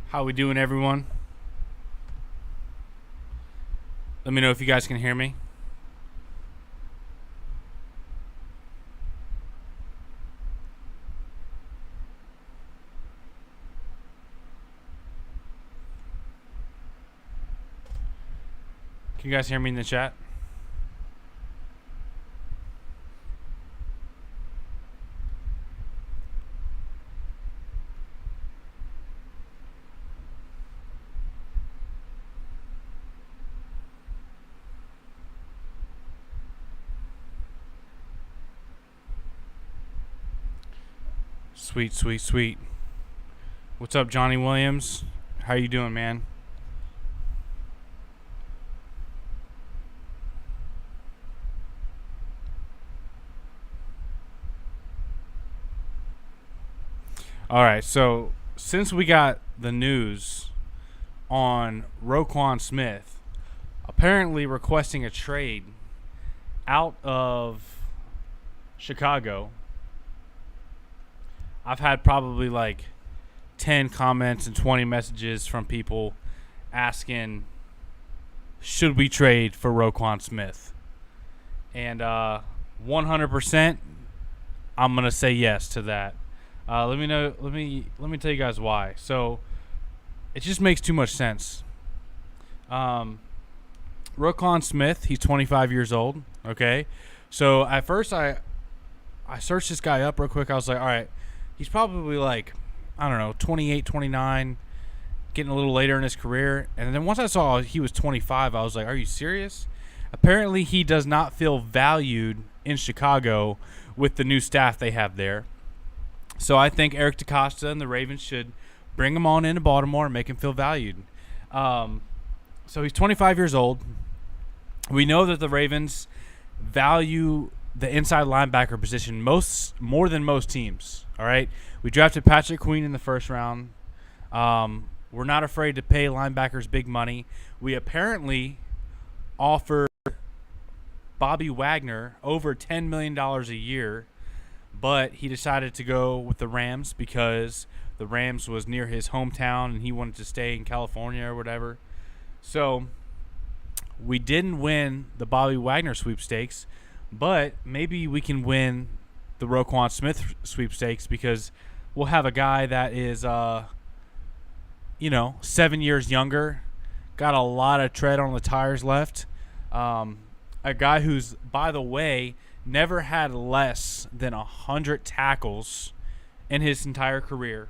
How we doing, everyone? Let me know if you guys can hear me. Can you guys hear me in the chat? Sweet, sweet, sweet. What's up, Johnny Williams? How you doing, man? All right, so since we got the news on Roquan Smith apparently requesting a trade out of Chicago, I've had probably like 10 comments and 20 messages from people asking, should we trade for Roquan Smith? And 100%, I'm going to say yes to that. Let me tell you guys why. So it just makes too much sense. Roquan Smith, he's 25 years old. Okay. So at first I searched this guy up real quick. I was like, all right, he's probably like, I don't know, 28, 29, getting a little later in his career. And then once I saw he was 25, I was like, are you serious? Apparently he does not feel valued in Chicago with the new staff they have there. So I think Eric DeCosta and the Ravens should bring him on into Baltimore and make him feel valued. So he's 25 years old. We know that the Ravens value the inside linebacker position more than most teams. All right, we drafted Patrick Queen in the first round. We're not afraid to pay linebackers big money. We apparently offered Bobby Wagner over $10 million a year, but he decided to go with the Rams because the Rams was near his hometown and he wanted to stay in California or whatever. So we didn't win the Bobby Wagner sweepstakes, but maybe we can win the Roquan Smith sweepstakes because we'll have a guy that is, 7 years younger, got a lot of tread on the tires left. A guy who's, by the way, never had less than 100 tackles in his entire career.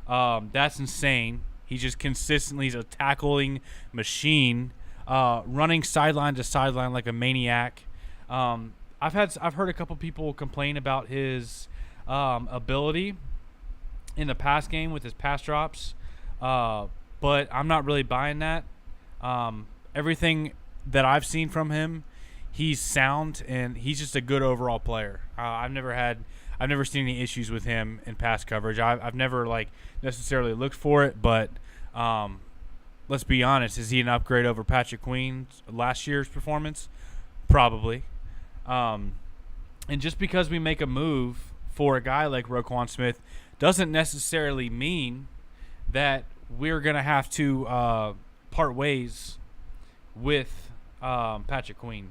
That's insane. He just consistently is a tackling machine, running sideline to sideline like a maniac. I've heard a couple people complain about his ability in the pass game with his pass drops, but I'm not really buying that. Everything that I've seen from him, he's sound and he's just a good overall player. I've never seen any issues with him in pass coverage. I've never necessarily looked for it, but let's be honest, is he an upgrade over Patrick Queen's last year's performance? Probably. And just because we make a move for a guy like Roquan Smith doesn't necessarily mean that we're going to have to part ways with Patrick Queen.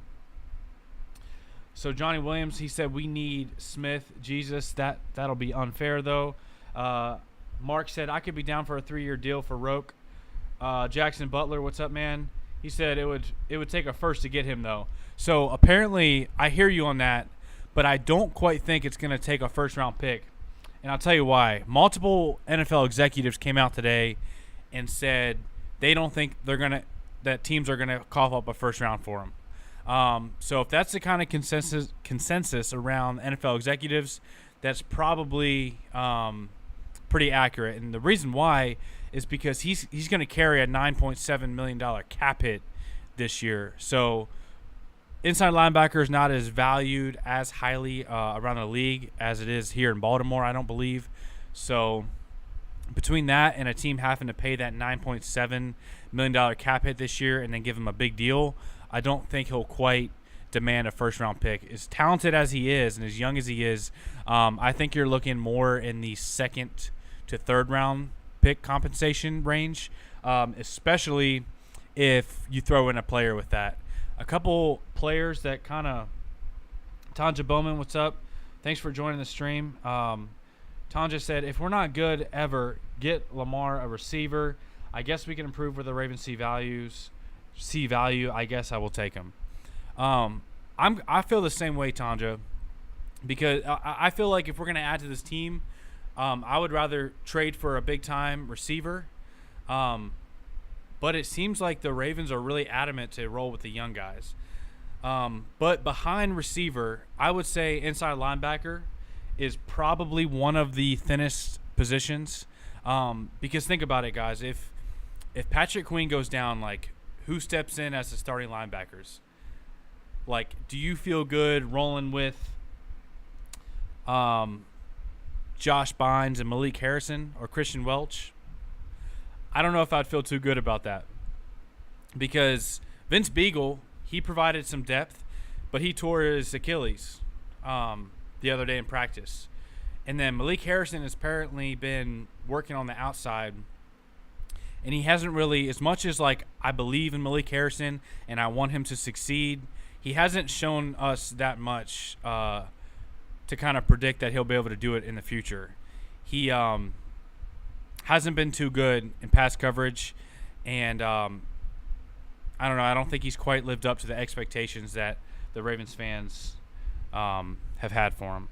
So Johnny Williams, he said we need Smith, Jesus. That'll be unfair, though. Mark said I could be down for a 3-year deal for Roque. Jackson Butler, what's up, man? He said it would take a first to get him, though. So apparently, I hear you on that, but I don't quite think it's going to take a first-round pick. And I'll tell you why. Multiple NFL executives came out today and said they don't think that teams are gonna cough up a first round for him. So if that's the kind of consensus around NFL executives, that's probably pretty accurate. And the reason why is because he's going to carry a $9.7 million cap hit this year. So inside linebacker is not as valued as highly around the league as it is here in Baltimore, I don't believe. So between that and a team having to pay that $9.7 million cap hit this year and then give him a big deal, I don't think he'll quite demand a first-round pick. As talented as he is and as young as he is, I think you're looking more in the second to third round pick compensation range, especially if you throw in a player with that. A couple players that kind of Tanja Bowman, what's up? Thanks for joining the stream. Tanja said, if we're not good ever, get Lamar a receiver. I guess we can improve where the Ravens see value. I guess I will take him. I feel the same way, Tanja, because I feel like if we're going to add to this team, I would rather trade for a big-time receiver. But it seems like the Ravens are really adamant to roll with the young guys. But behind receiver, I would say inside linebacker is probably one of the thinnest positions. Because think about it, guys. If Patrick Queen goes down, like, who steps in as the starting linebackers? Like, do you feel good rolling with Josh Bynes and Malik Harrison or Christian Welch? I don't know if I'd feel too good about that, because Vince Beagle, he provided some depth, but he tore his Achilles the other day in practice. And then Malik Harrison has apparently been working on the outside, and he hasn't really, as much as like I believe in Malik Harrison and I want him to succeed, he hasn't shown us that much to kind of predict that he'll be able to do it in the future. He hasn't been too good in pass coverage, and I don't know. I don't think he's quite lived up to the expectations that the Ravens fans have had for him.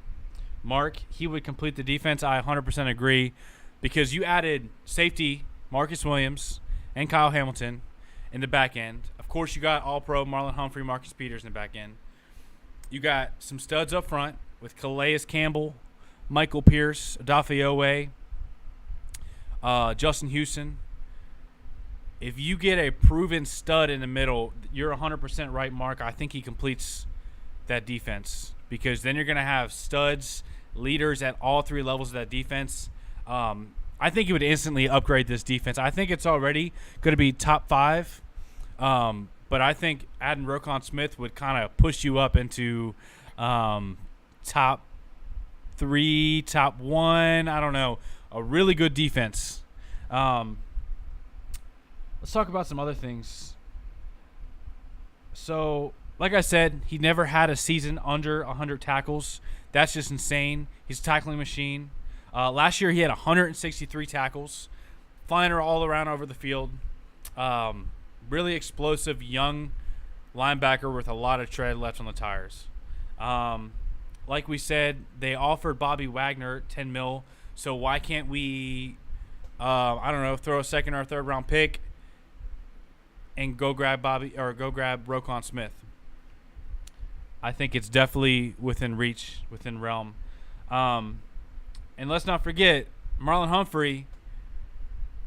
Mark, he would complete the defense. I 100% agree, because you added safety Marcus Williams and Kyle Hamilton in the back end. Of course, you got All-Pro Marlon Humphrey, Marcus Peters in the back end. You got some studs up front with Calais Campbell, Michael Pierce, Adafe Owe, Justin Houston. If you get a proven stud in the middle, you're 100% right, Mark. I think he completes that defense, because then you're going to have studs, leaders at all three levels of that defense. I think he would instantly upgrade this defense. I think it's already going to be top 5, but I think adding Roquan Smith would kind of push you up into top 3, top 1. I don't know. A really good defense. Let's talk about some other things. So, like I said, he never had a season under 100 tackles. That's just insane. He's a tackling machine. Last year he had 163 tackles, flying her all around over the field. Really explosive young linebacker with a lot of tread left on the tires. Like we said, they offered Bobby Wagner $10 million. So why can't we, I don't know, throw a second or third round pick and go grab Roquan Smith? I think it's definitely within reach, within realm. And let's not forget, Marlon Humphrey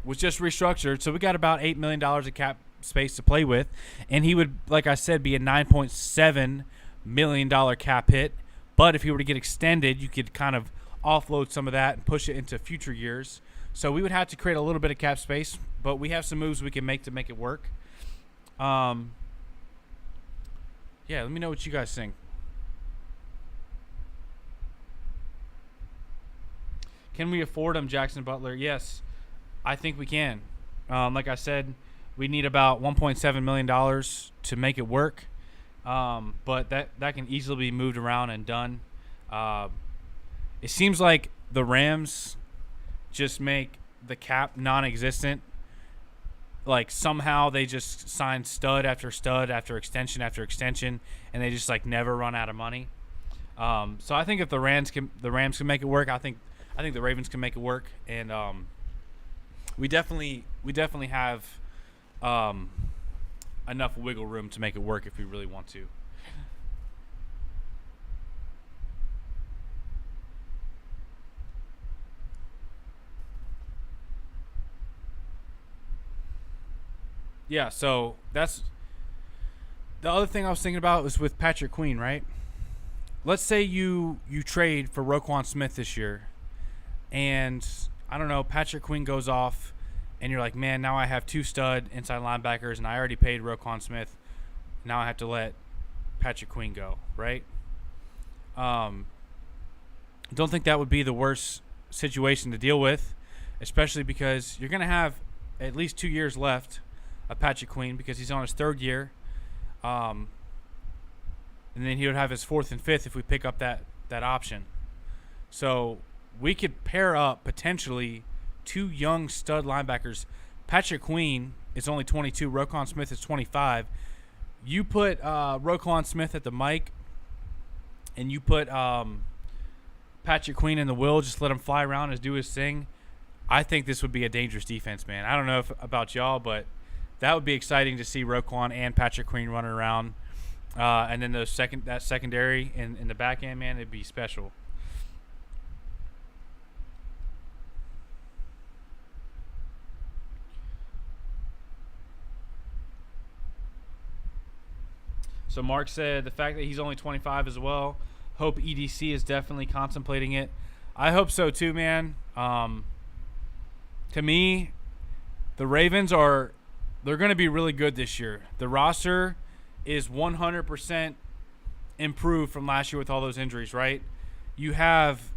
was just restructured, so we got about $8 million of cap space to play with, and he would, like I said, be a $9.7 million cap hit. But if he were to get extended, you could kind of offload some of that and push it into future years. So we would have to create a little bit of cap space, but we have some moves we can make to make it work. Yeah, let me know what you guys think. Can we afford him, Jackson Butler? Yes, I think we can. Like I said, we need about $1.7 million to make it work. But that can easily be moved around and done. It seems like the Rams just make the cap non-existent. Like, somehow they just sign stud after extension after extension, and they just like never run out of money. So I think if the Rams can make it work, I think the Ravens can make it work, and we definitely have enough wiggle room to make it work if we really want to. Yeah, so that's the other thing I was thinking about was with Patrick Queen, right? Let's say you trade for Roquan Smith this year, and I don't know, Patrick Queen goes off, and you're like, man, now I have 2 stud inside linebackers, and I already paid Roquan Smith. Now I have to let Patrick Queen go, right? Don't think that would be the worst situation to deal with. especially because you're going to have at least 2 years left of Patrick Queen because he's on his third year. And then he would have his fourth and fifth if we pick up that option. So we could pair up potentially two young stud linebackers. Patrick Queen is only 22. Roquan Smith is 25. You put Roquan Smith at the mic, and you put Patrick Queen in the will. Just let him fly around and do his thing. I think this would be a dangerous defense, man. I don't know about y'all, but that would be exciting to see Roquan and Patrick Queen running around. And then that secondary in the back end, man, it'd be special. So Mark said the fact that he's only 25 as well. Hope EDC is definitely contemplating it. I hope so too, man. To me, the Ravens they're going to be really good this year. The roster is 100% improved from last year with all those injuries, right? You have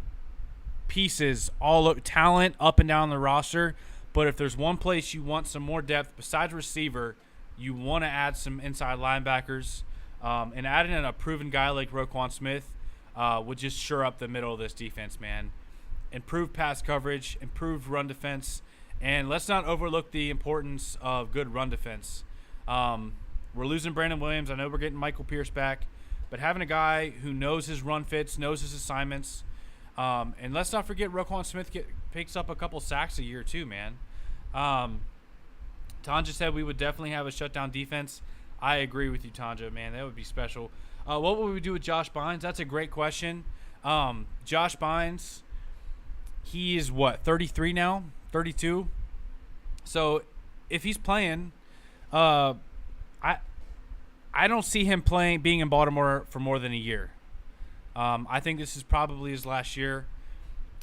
pieces, talent up and down the roster, but if there's one place you want some more depth besides receiver, you want to add some inside linebackers. And adding in a proven guy like Roquan Smith would just shore up the middle of this defense, man. Improve pass coverage, improved run defense, and let's not overlook the importance of good run defense. We're losing Brandon Williams. I know we're getting Michael Pierce back, but having a guy who knows his run fits, knows his assignments, and let's not forget Roquan Smith picks up a couple sacks a year too, man. Tanja said we would definitely have a shutdown defense. I agree with you, Tanja, man. That would be special. What would we do with Josh Bynes? That's a great question. Josh Bynes, he is 33 now? 32? So if he's playing, I don't see him being in Baltimore for more than a year. I think this is probably his last year.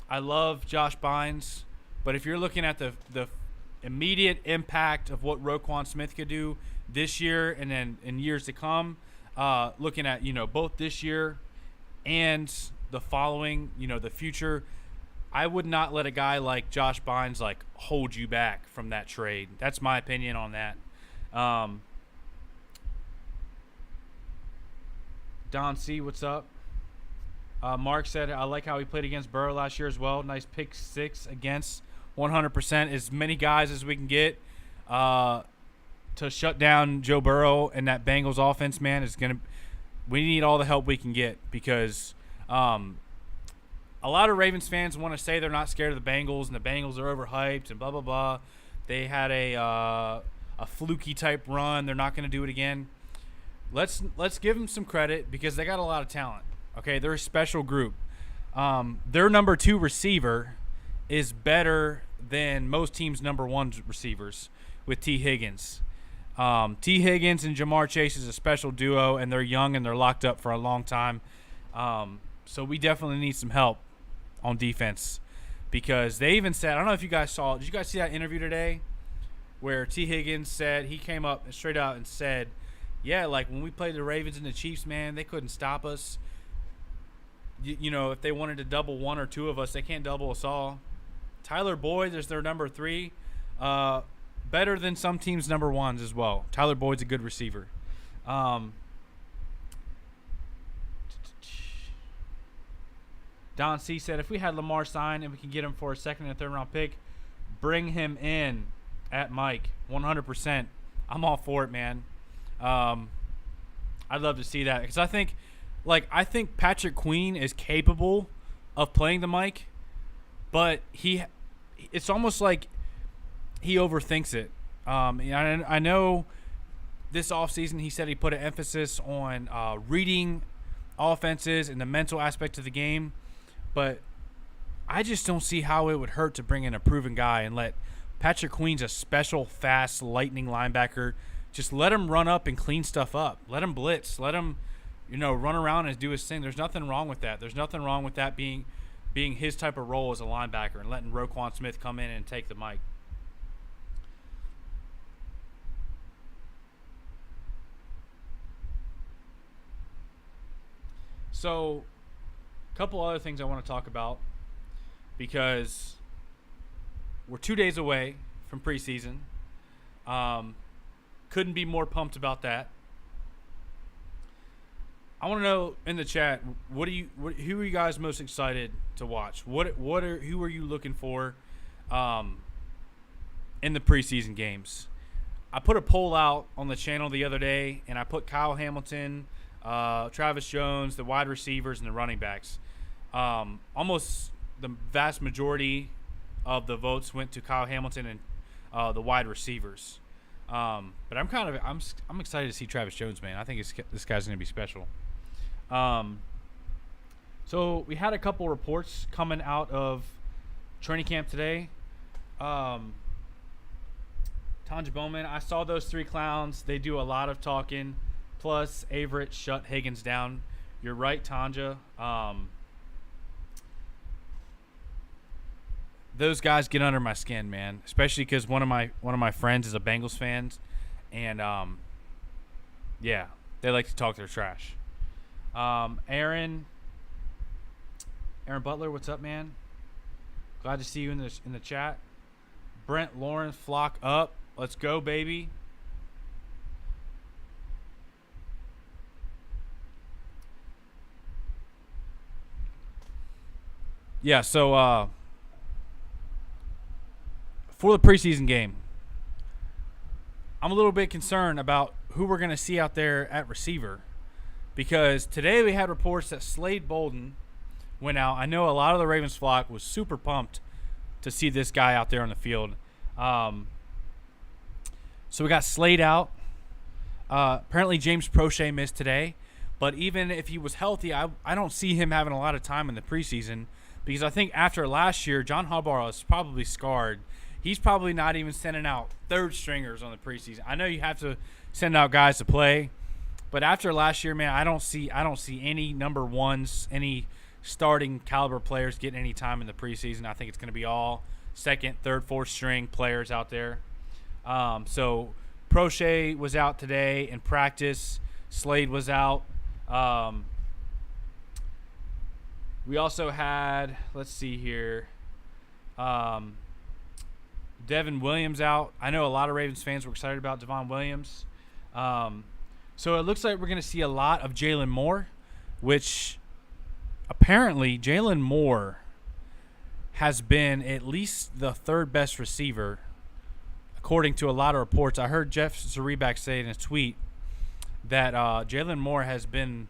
I love Josh Bynes, but if you're looking at the immediate impact of what Roquan Smith could do this year and then in years to come, looking at, both this year and the following, the future, I would not let a guy like Josh Bynes hold you back from that trade. That's my opinion on that. Don C, what's up? Mark said, I like how he played against Burrow last year as well. Nice pick six against 100%. As many guys as we can get to shut down Joe Burrow and that Bengals offense, man, we need all the help we can get because a lot of Ravens fans want to say they're not scared of the Bengals and the Bengals are overhyped and blah, blah, blah. They had a fluky type run. They're not going to do it again. Let's give them some credit because they got a lot of talent. Okay, they're a special group. Their number 2 receiver is better than most teams' number 1 receivers with T. Higgins. T. Higgins and Jamar Chase is a special duo, and they're young and they're locked up for a long time. So we definitely need some help on defense because they even said, I don't know if you guys saw, did you guys see that interview today where T. Higgins said, he came up straight out and said, yeah, when we played the Ravens and the Chiefs, man, they couldn't stop us. If they wanted to double one or two of us, they can't double us all. Tyler Boyd is their number 3. Better than some teams' number 1s as well. Tyler Boyd's a good receiver. Don C said, if we had Lamar signed and we can get him for a second and third round pick, bring him in at Mike. 100%. I'm all for it, man. I'd love to see that because I think Patrick Queen is capable of playing the mic, but it's almost like he overthinks it. I know this offseason he said he put an emphasis on reading offenses and the mental aspect of the game, but I just don't see how it would hurt to bring in a proven guy and let Patrick Queen's a special, fast, lightning linebacker. Just let him run up and clean stuff up. Let him blitz. Let him, run around and do his thing. There's nothing wrong with that. There's nothing wrong with that being his type of role as a linebacker and letting Roquan Smith come in and take the mic. So, a couple other things I want to talk about because we're 2 days away from preseason. Couldn't be more pumped about that. I want to know in the chat, who are you guys most excited to watch? Who are you looking for in the preseason games? I put a poll out on the channel the other day, and I put Kyle Hamilton, Travis Jones, the wide receivers, and the running backs. Almost the vast majority of the votes went to Kyle Hamilton and the wide receivers. But I'm excited to see Travis Jones, man. I think this guy's going to be special. So we had a couple reports coming out of training camp today. Tanja Bowman, I saw those three clowns. They do a lot of talking. Plus, Averett shut Higgins down. You're right, Tanja. Those guys get under my skin, man. Especially because one of my friends is a Bengals fan, and yeah, they like to talk their trash. Aaron Butler, what's up, man? Glad to see you in the chat. Brent Lawrence, flock up. Let's go, baby. Yeah, so for the preseason game, I'm a little bit concerned about who we're going to see out there at receiver, because today we had reports that Slade Bolden went out. I know a lot of the Ravens flock was super pumped to see this guy out there on the field. So we got Slade out. Apparently James Prochet missed today, but even if he was healthy, I don't see him having a lot of time in the preseason, because I think after last year, John Harbaugh is probably scarred. He's probably not even sending out third stringers on the preseason. I know you have to send out guys to play, but after last year, man, I don't see any number ones, any starting caliber players getting any time in the preseason. I think it's going to be all second, third, fourth string players out there. So Prochet was out today in practice. Slade was out. We also had, let's see here, Devin Williams out. I know a lot of Ravens fans were excited about Devon Williams. So it looks like we're going to see a lot of Jalen Moore, which apparently Jalen Moore has been at least the third best receiver, according to a lot of reports. I heard Jeff Zrebiak say in a tweet that Jalen Moore has been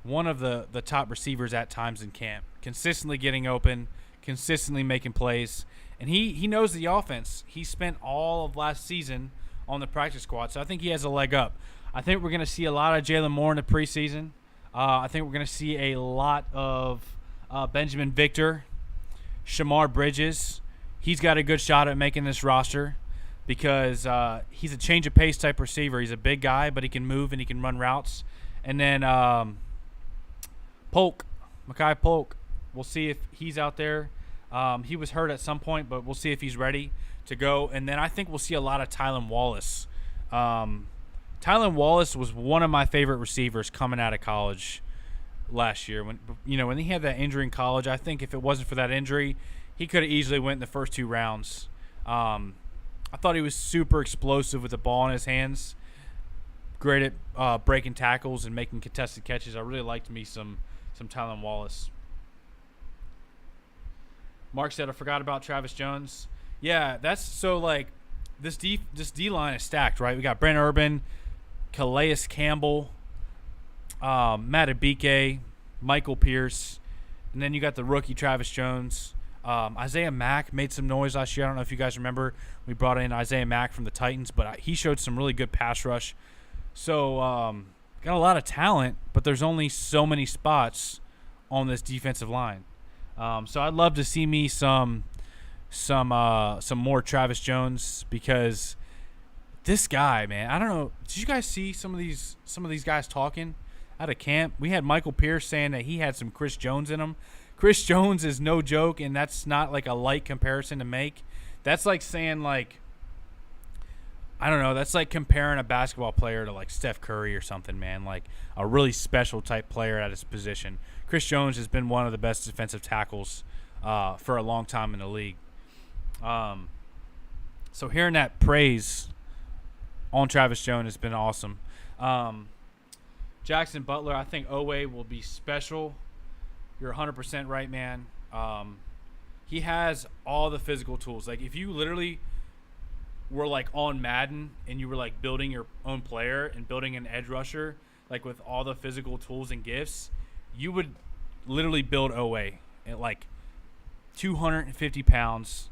one of the top receivers at times in camp, consistently getting open, consistently making plays. And he knows the offense. He spent all of last season on the practice squad, so I think he has a leg up. I think we're going to see a lot of Jalen Moore in the preseason. I think we're going to see a lot of Benjamin Victor, Shamar Bridges. He's got a good shot at making this roster because he's a change of pace type receiver. He's a big guy, but he can move and he can run routes. And then Makai Polk, we'll see if he's out there. He was hurt at some point, but we'll see if he's ready to go. And then I think we'll see a lot of Tylan Wallace. Tylan Wallace was one of my favorite receivers coming out of college last year. When he had that injury in college, I think if it wasn't for that injury, he could have easily went in the first two rounds. I thought he was super explosive with the ball in his hands, great at breaking tackles and making contested catches. I really liked me some Tylan Wallace. Mark said, I forgot about Travis Jones. Yeah, that's so like this D line is stacked, right? We got Brent Urban, Calais Campbell, Matt Abike, Michael Pierce, and then you got the rookie Travis Jones. Isaiah Mack made some noise last year. I don't know if you guys remember. We brought in Isaiah Mack from the Titans, but he showed some really good pass rush. So got a lot of talent, but there's only so many spots on this defensive line. So I'd love to see me some more Travis Jones, because this guy, man, I don't know. Did you guys see some of these guys talking out of camp? We had Michael Pierce saying that he had some Chris Jones in him. Chris Jones is no joke, and that's not like a light comparison to make. That's like saying, like, I don't know, that's like comparing a basketball player to like Steph Curry or something, man, like a really special type player at his position. Chris Jones has been one of the best defensive tackles for a long time in the league. So hearing that praise on Travis Jones has been awesome. Jackson Butler, I think Owe will be special. You're 100% right, man. He has all the physical tools. Like, if you literally were, like, on Madden and you were, like, building your own player and building an edge rusher, like, with all the physical tools and gifts, you would literally build Owe at, like, 250 pounds,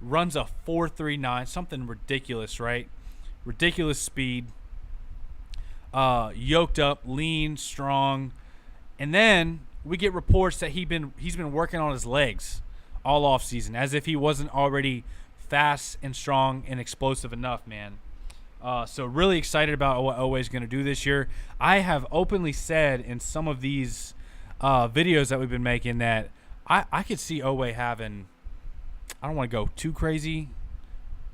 runs a 4.39, something ridiculous, right? Ridiculous speed, yoked up, lean, strong. And then we get reports that he's been working on his legs all off season, as if he wasn't already fast and strong and explosive enough, man. So really excited about what Owe is going to do this year. I have openly said in some of these videos that we've been making that I could see Owe having, I don't want to go too crazy,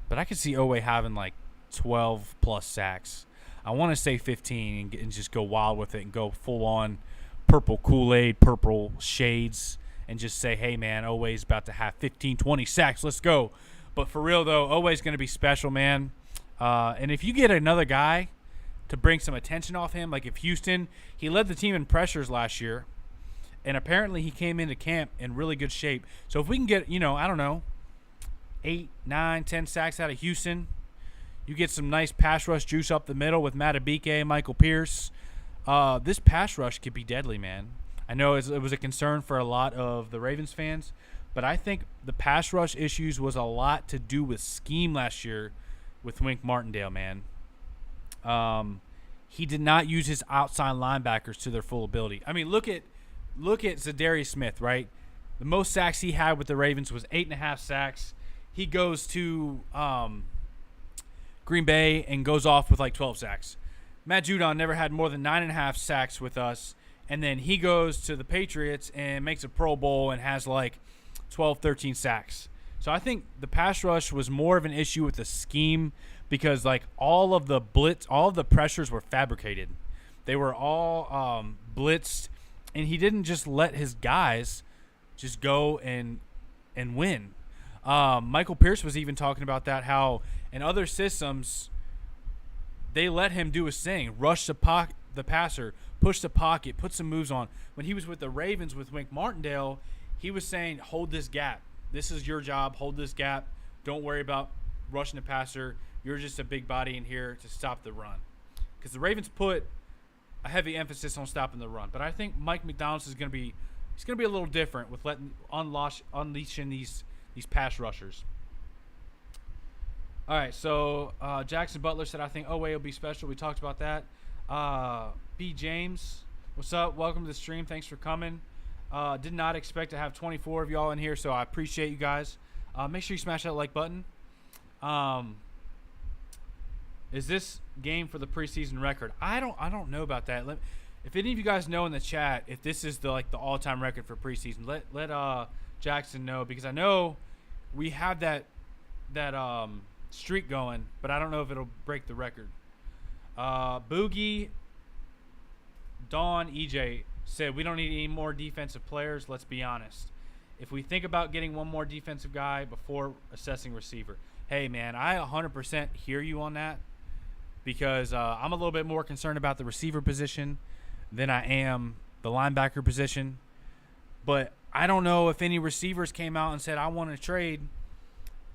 but I could see Owe having like 12 plus sacks. I want to say 15 and just go wild with it and go full on purple Kool-Aid, purple shades, and just say, hey, man, Owe's about to have 15, 20 sacks. Let's go. But for real, though, Owe's going to be special, man. And if you get another guy to bring some attention off him, like if Houston, he led the team in pressures last year, and apparently he came into camp in really good shape. So if we can get, I don't know, 8, 9, 10 sacks out of Houston, you get some nice pass rush juice up the middle with Matabike and Michael Pierce. This pass rush could be deadly, man. I know it was a concern for a lot of the Ravens fans, but I think the pass rush issues was a lot to do with scheme last year with Wink Martindale, man. He did not use his outside linebackers to their full ability. I mean, look at Zadarius Smith, right? The most sacks he had with the Ravens was 8.5 sacks. He goes to Green Bay and goes off with like 12 sacks. Matt Judon never had more than 9.5 sacks with us, and then he goes to the Patriots and makes a Pro Bowl and has like 12, 13 sacks. So I think the pass rush was more of an issue with the scheme because like all of the pressures were fabricated. They were all blitzed, and he didn't just let his guys just go and win. Michael Pierce was even talking about that, how in other systems they let him do his thing, rush the passer, push the pocket, put some moves on. When he was with the Ravens with Wink Martindale, he was saying, hold this gap. This is your job. Hold this gap. Don't worry about rushing the passer. You're just a big body in here to stop the run. Because the Ravens put a heavy emphasis on stopping the run. But I think Mike McDonald's is going to be a little different with unleashing these pass rushers. All right, so Jackson Butler said, I think Owe will be special. We talked about that. B. James, what's up? Welcome to the stream. Thanks for coming. Did not expect to have 24 of y'all in here, so I appreciate you guys. Make sure you smash that like button. Is this game for the preseason record? I don't know about that. If any of you guys know in the chat if this is the all-time record for preseason, let Jackson know, because I know we have that streak going, but I don't know if it'll break the record. Boogie, Dawn, EJ said we don't need any more defensive players. Let's be honest. If we think about getting one more defensive guy before assessing receiver, hey man, I 100% hear you on that, because I'm a little bit more concerned about the receiver position than I am the linebacker position. But I don't know if any receivers came out and said, I want to trade.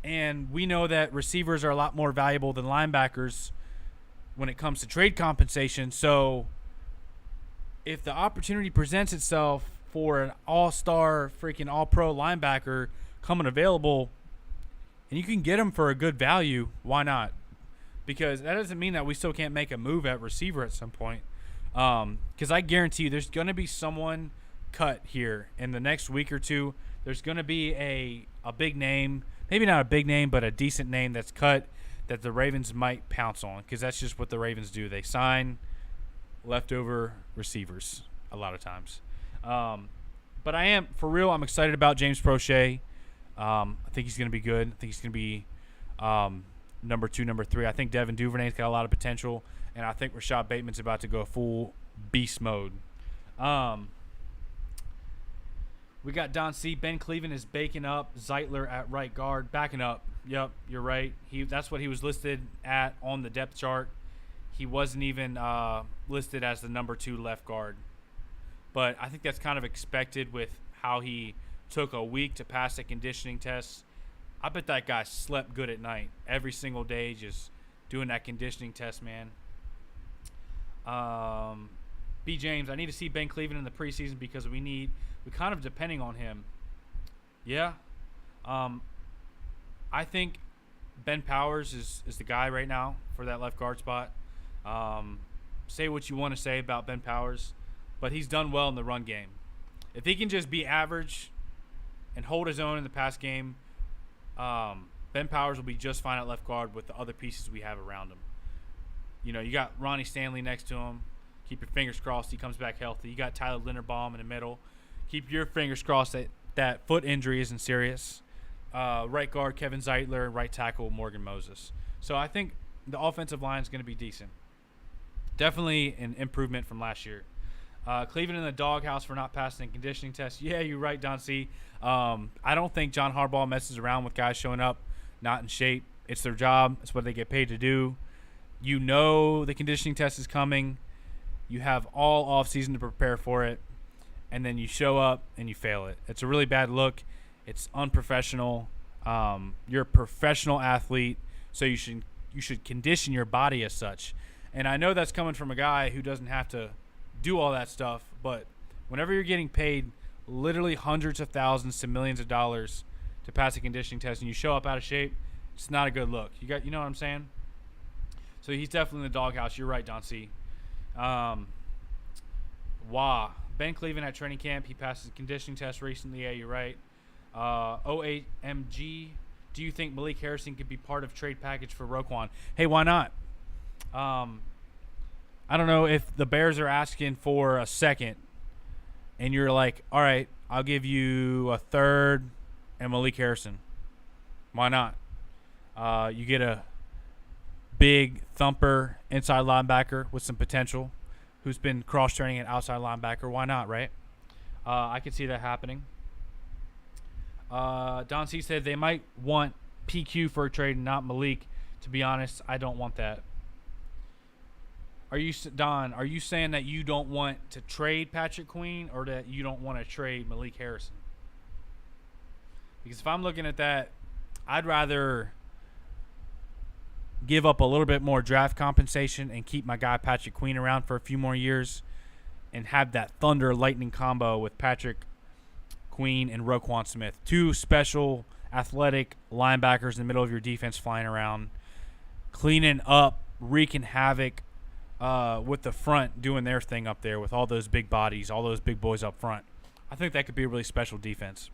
And we know that receivers are a lot more valuable than linebackers when it comes to trade compensation. So if the opportunity presents itself for an all-star, freaking all-pro linebacker coming available, and you can get him for a good value, why not? Because that doesn't mean that we still can't make a move at receiver at some point. Because I guarantee you there's going to be someone cut here in the next week or two. There's going to be a big name, maybe not a big name, but a decent name that's cut that the Ravens might pounce on, because that's just what the Ravens do. They sign leftover receivers a lot of times. But I am, for real, I'm excited about James Prochet. I think he's going to be good. I think he's going to be number 2, number 3. I think Devin Duvernay's got a lot of potential, and I think Rashad Bateman's about to go full beast mode. We got Don C. Ben Cleveland is baking up Zeitler at right guard, backing up. Yep, you're right. That's what he was listed at on the depth chart. He wasn't even listed as the number 2 left guard. But I think that's kind of expected with how he took a week to pass the conditioning test. I bet that guy slept good at night every single day, just doing that conditioning test, man. B. James, I need to see Ben Cleveland in the preseason because we're kind of depending on him. Yeah. I think Ben Powers is the guy right now for that left guard spot. Say what you want to say about Ben Powers, but he's done well in the run game. If he can just be average and hold his own in the pass game, Ben Powers will be just fine at left guard with the other pieces we have around him. You know, you got Ronnie Stanley next to him. Keep your fingers crossed he comes back healthy. You got Tyler Linderbaum in the middle. Keep your fingers crossed that foot injury isn't serious. Right guard Kevin Zeitler, right tackle Morgan Moses. So I think the offensive line is going to be decent. Definitely an improvement from last year. Cleveland in the doghouse for not passing a conditioning test. Yeah, you're right, Don C. I don't think John Harbaugh messes around with guys showing up not in shape. It's their job. It's what they get paid to do. You know the conditioning test is coming. You have all offseason to prepare for it, and then you show up and you fail it. It's a really bad look. It's unprofessional. You're a professional athlete, so you should condition your body as such. And I know that's coming from a guy who doesn't have to do all that stuff, but whenever you're getting paid literally hundreds of thousands to millions of dollars to pass a conditioning test and you show up out of shape, it's not a good look. You know what I'm saying? So he's definitely in the doghouse. You're right, Don C. Ben Cleveland at training camp. He passed his conditioning test recently. Yeah, you're right. OAMG. Do you think Malik Harrison could be part of trade package for Roquan? Hey, why not? I don't know if the Bears are asking for a second and you're like, all right, I'll give you a third and Malik Harrison. Why not? You get a big thumper inside linebacker with some potential who's been cross-training at outside linebacker. Why not, right? I could see that happening. Don C said they might want PQ for a trade and not Malik. To be honest, I don't want that. Are you saying that you don't want to trade Patrick Queen or that you don't want to trade Malik Harrison? Because if I'm looking at that, I'd rather give up a little bit more draft compensation and keep my guy Patrick Queen around for a few more years and have that thunder lightning combo with Patrick Queen and Roquan Smith. 2 special athletic linebackers in the middle of your defense flying around, cleaning up, wreaking havoc with the front doing their thing up there with all those big bodies, all those big boys up front. I think that could be a really special defense.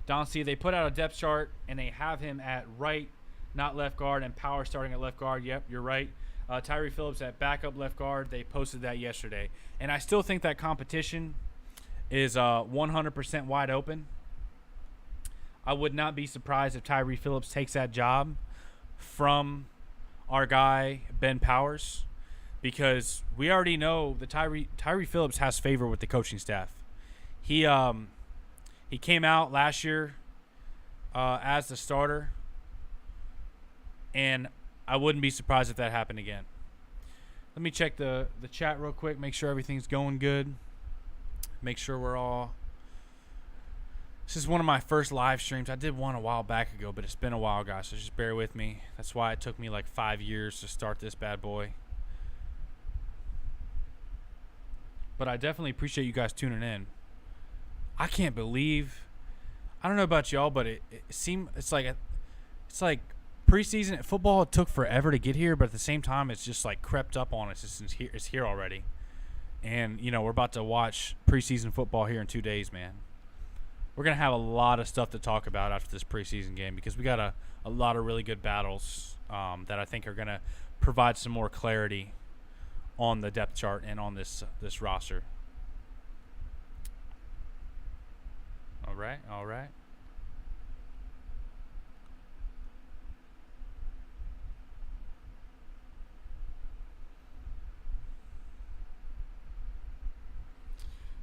Don C, they put out a depth chart and they have him at right, not left guard, and Power starting at left guard. Yep, you're right. Tyree Phillips at backup left guard. They posted that yesterday. And I still think that competition is 100% wide open. I would not be surprised if Tyree Phillips takes that job from our guy Ben Powers, because we already know that Tyree Phillips has favor with the coaching staff. He came out last year as the starter, and I wouldn't be surprised if that happened again. Let me check the chat real quick, make sure everything's going good. Make sure we're all... This is one of my first live streams. I did one a while back ago, but it's been a while, guys, so just bear with me. That's why it took me like 5 years to start this bad boy. But I definitely appreciate you guys tuning in. I can't believe... I don't know about y'all, but it seemed... It's like preseason football, it took forever to get here, but at the same time, it's just like crept up on us. It's here already. And, you know, we're about to watch preseason football here in 2 days, man. We're going to have a lot of stuff to talk about after this preseason game because we got a lot of really good battles that I think are going to provide some more clarity on the depth chart and on this roster. All right.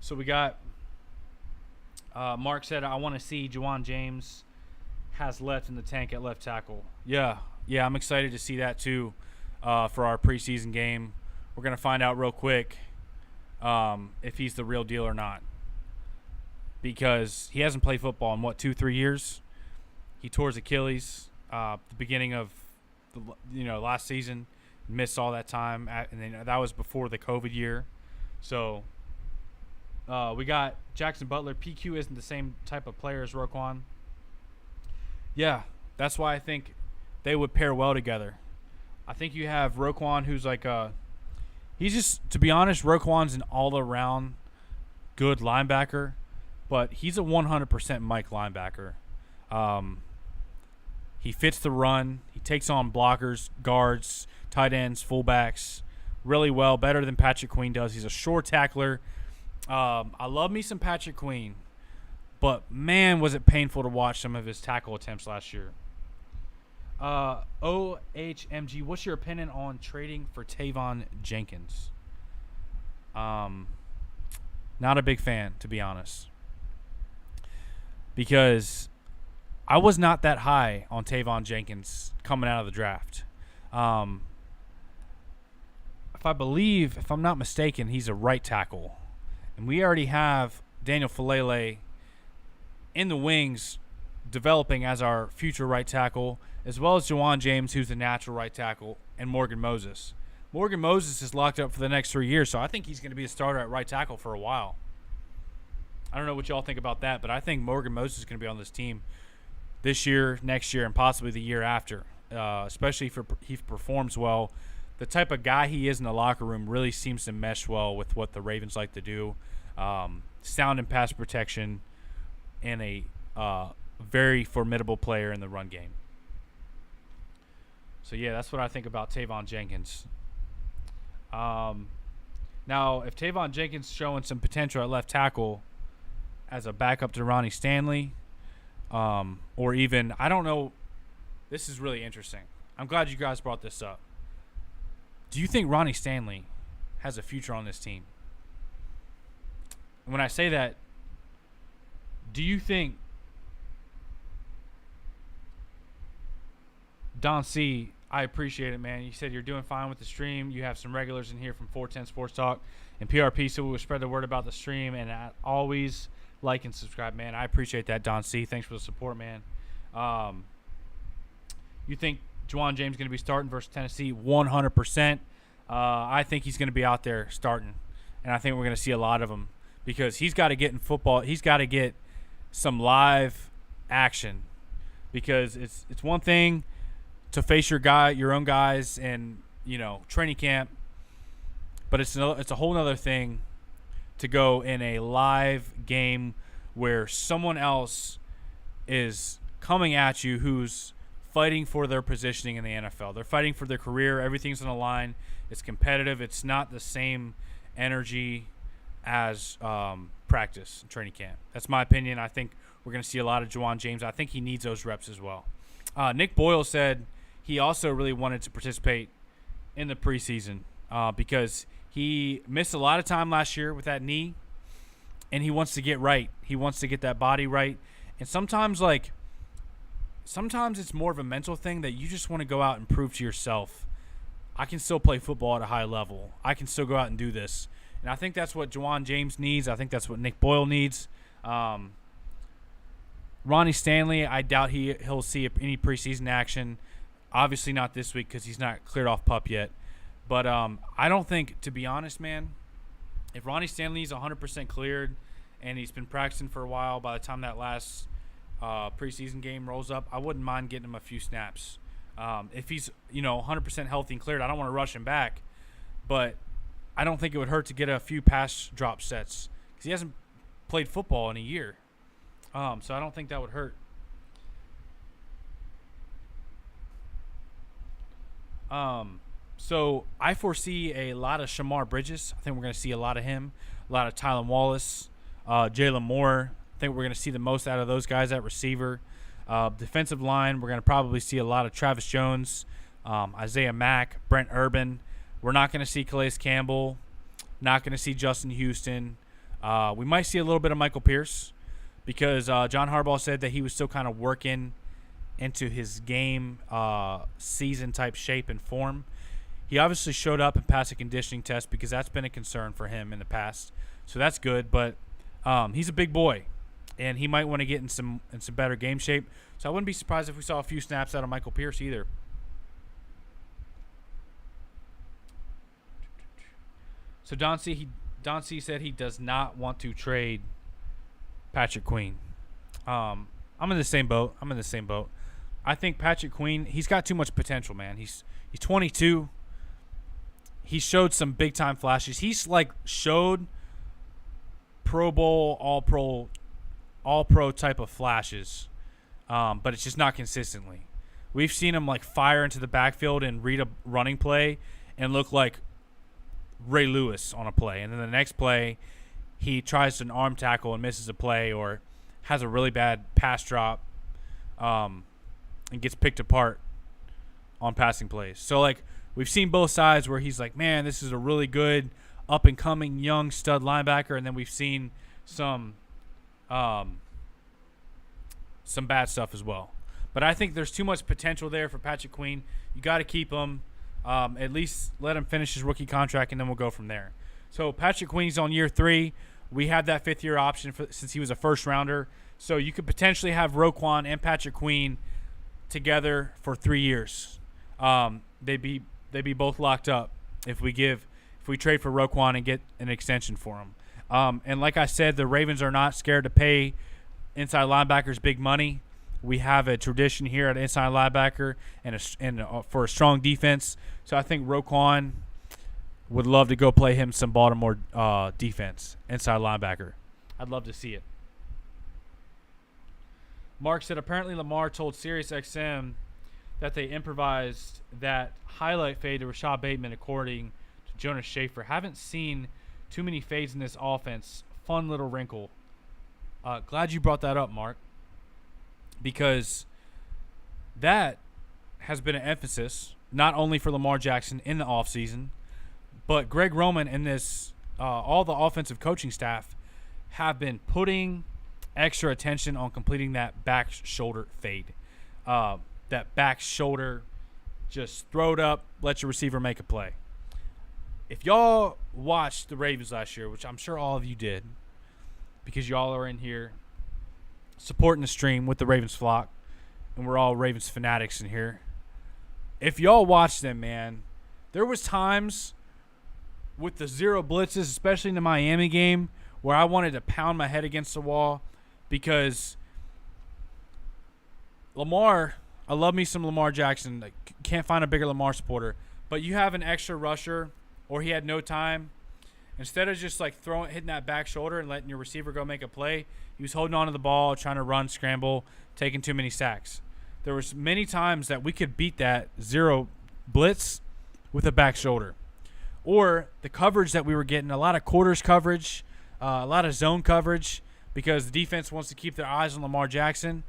So we got Mark said, I want to see Juwan James has left in the tank at left tackle. Yeah, I'm excited to see that too for our preseason game. We're going to find out real quick if he's the real deal or not, because he hasn't played football in, 2-3 years? He tore his Achilles the beginning of last season, missed all that time, and then that was before the COVID year. So we got Jackson Butler. PQ isn't the same type of player as Roquan. Yeah, that's why I think they would pair well together. I think you have Roquan, who's like he's just, to be honest, Roquan's an all-around good linebacker, but he's a 100% Mike linebacker. He fits the run. He takes on blockers, guards, tight ends, fullbacks really well, better than Patrick Queen does. He's a short tackler. I love me some Patrick Queen, but man, was it painful to watch some of his tackle attempts last year. OHMG, what's your opinion on trading for Tavon Jenkins? Not a big fan, to be honest, because I was not that high on Tavon Jenkins coming out of the draft. If I'm not mistaken, he's a right tackle. And we already have Daniel Falele in the wings developing as our future right tackle, as well as Juwan James, who's the natural right tackle, and Morgan Moses. Morgan Moses is locked up for the next 3 years, so I think he's going to be a starter at right tackle for a while. I don't know what y'all think about that, but I think Morgan Moses is going to be on this team this year, next year, and possibly the year after, especially if he performs well. The type of guy he is in the locker room really seems to mesh well with what the Ravens like to do. Sound and pass protection, and a very formidable player in the run game. So, yeah, that's what I think about Tavon Jenkins. Now, if Tavon Jenkins showing some potential at left tackle as a backup to Ronnie Stanley, or even, I don't know, this is really interesting. I'm glad you guys brought this up. Do you think Ronnie Stanley has a future on this team? And when I say that, do you think Don C., I appreciate it, man. You said you're doing fine with the stream. You have some regulars in here from 410 Sports Talk and PRP, so we'll spread the word about the stream. And I always like and subscribe, man. I appreciate that, Don C. Thanks for the support, man. You think Juwan James is going to be starting versus Tennessee? 100%. I think he's going to be out there starting, and I think we're going to see a lot of him because he's got to get in football. He's got to get some live action because it's one thing to face your own guys in training camp, but it's a whole other thing to go in a live game where someone else is coming at you who's fighting for their positioning in the NFL. They're fighting for their career. Everything's on the line. It's competitive. It's not the same energy as practice and training camp. That's my opinion. I think we're going to see a lot of Juwan James. I think he needs those reps as well. Nick Boyle said he also really wanted to participate in the preseason because he missed a lot of time last year with that knee, and he wants to get right. He wants to get that body right. And sometimes it's more of a mental thing that you just want to go out and prove to yourself, I can still play football at a high level. I can still go out and do this. And I think that's what Juwan James needs. I think that's what Nick Boyle needs. Ronnie Stanley, I doubt he'll see any preseason action. Obviously not this week because he's not cleared off PUP yet. But I don't think, to be honest, man, if Ronnie Stanley's 100% cleared and he's been practicing for a while, by the time that last preseason game rolls up, I wouldn't mind getting him a few snaps. If he's 100% healthy and cleared, I don't want to rush him back. But I don't think it would hurt to get a few pass drop sets because he hasn't played football in a year. So I don't think that would hurt. So I foresee a lot of Shamar Bridges. I think we're going to see a lot of him. A lot of Tylan Wallace, Jalen Moore. I think we're going to see the most out of those guys at receiver. Defensive line, we're going to probably see a lot of Travis Jones, Isaiah Mack, Brent Urban. We're not going to see Calais Campbell. Not going to see Justin Houston. We might see a little bit of Michael Pierce because John Harbaugh said that he was still kind of working into his game season type shape and form. He obviously showed up and passed a conditioning test because that's been a concern for him in the past. So that's good, but he's a big boy, and he might want to get in some better game shape. So I wouldn't be surprised if we saw a few snaps out of Michael Pierce either. So Don C said he does not want to trade Patrick Queen. I'm in the same boat. I think Patrick Queen, he's got too much potential, man. He's 22. He showed some big time flashes. He's showed Pro Bowl, all pro type of flashes, but it's just not consistently. We've seen him fire into the backfield and read a running play and look like Ray Lewis on a play, and then the next play he tries an arm tackle and misses a play or has a really bad pass drop and gets picked apart on passing plays. So we've seen both sides where he's man, this is a really good up and coming young stud linebacker, and then we've seen some bad stuff as well. But I think there's too much potential there for Patrick Queen. You got to keep him. At least let him finish his rookie contract, and then we'll go from there. So Patrick Queen's on year 3. We have that 5th-year option since he was a first-rounder. So you could potentially have Roquan and Patrick Queen together for 3 years. They'd be both locked up if we trade for Roquan and get an extension for him. And like I said, the Ravens are not scared to pay inside linebackers big money. We have a tradition here at inside linebacker and for a strong defense. So I think Roquan would love to go play him some Baltimore defense, inside linebacker. I'd love to see it. Mark said apparently Lamar told SiriusXM that they improvised that highlight fade to Rashad Bateman according to Jonas Schaefer. Haven't seen too many fades in this offense. Fun little wrinkle. Glad you brought that up, Mark, because that has been an emphasis not only for Lamar Jackson in the offseason, but Greg Roman and all the offensive coaching staff have been putting extra attention on completing that back shoulder fade. That back shoulder, just throw it up, let your receiver make a play. If y'all watched the Ravens last year, which I'm sure all of you did, because y'all are in here supporting the stream with the Ravens flock, and we're all Ravens fanatics in here. If y'all watched them, man, there was times with the zero blitzes, especially in the Miami game, where I wanted to pound my head against the wall because Lamar, I love me some Lamar Jackson. Can't find a bigger Lamar supporter. But you have an extra rusher, or he had no time. Instead of just hitting that back shoulder and letting your receiver go make a play, he was holding on to the ball, trying to run, scramble, taking too many sacks. There was many times that we could beat that zero blitz with a back shoulder. Or the coverage that we were getting, a lot of quarters coverage, a lot of zone coverage, because the defense wants to keep their eyes on Lamar Jackson.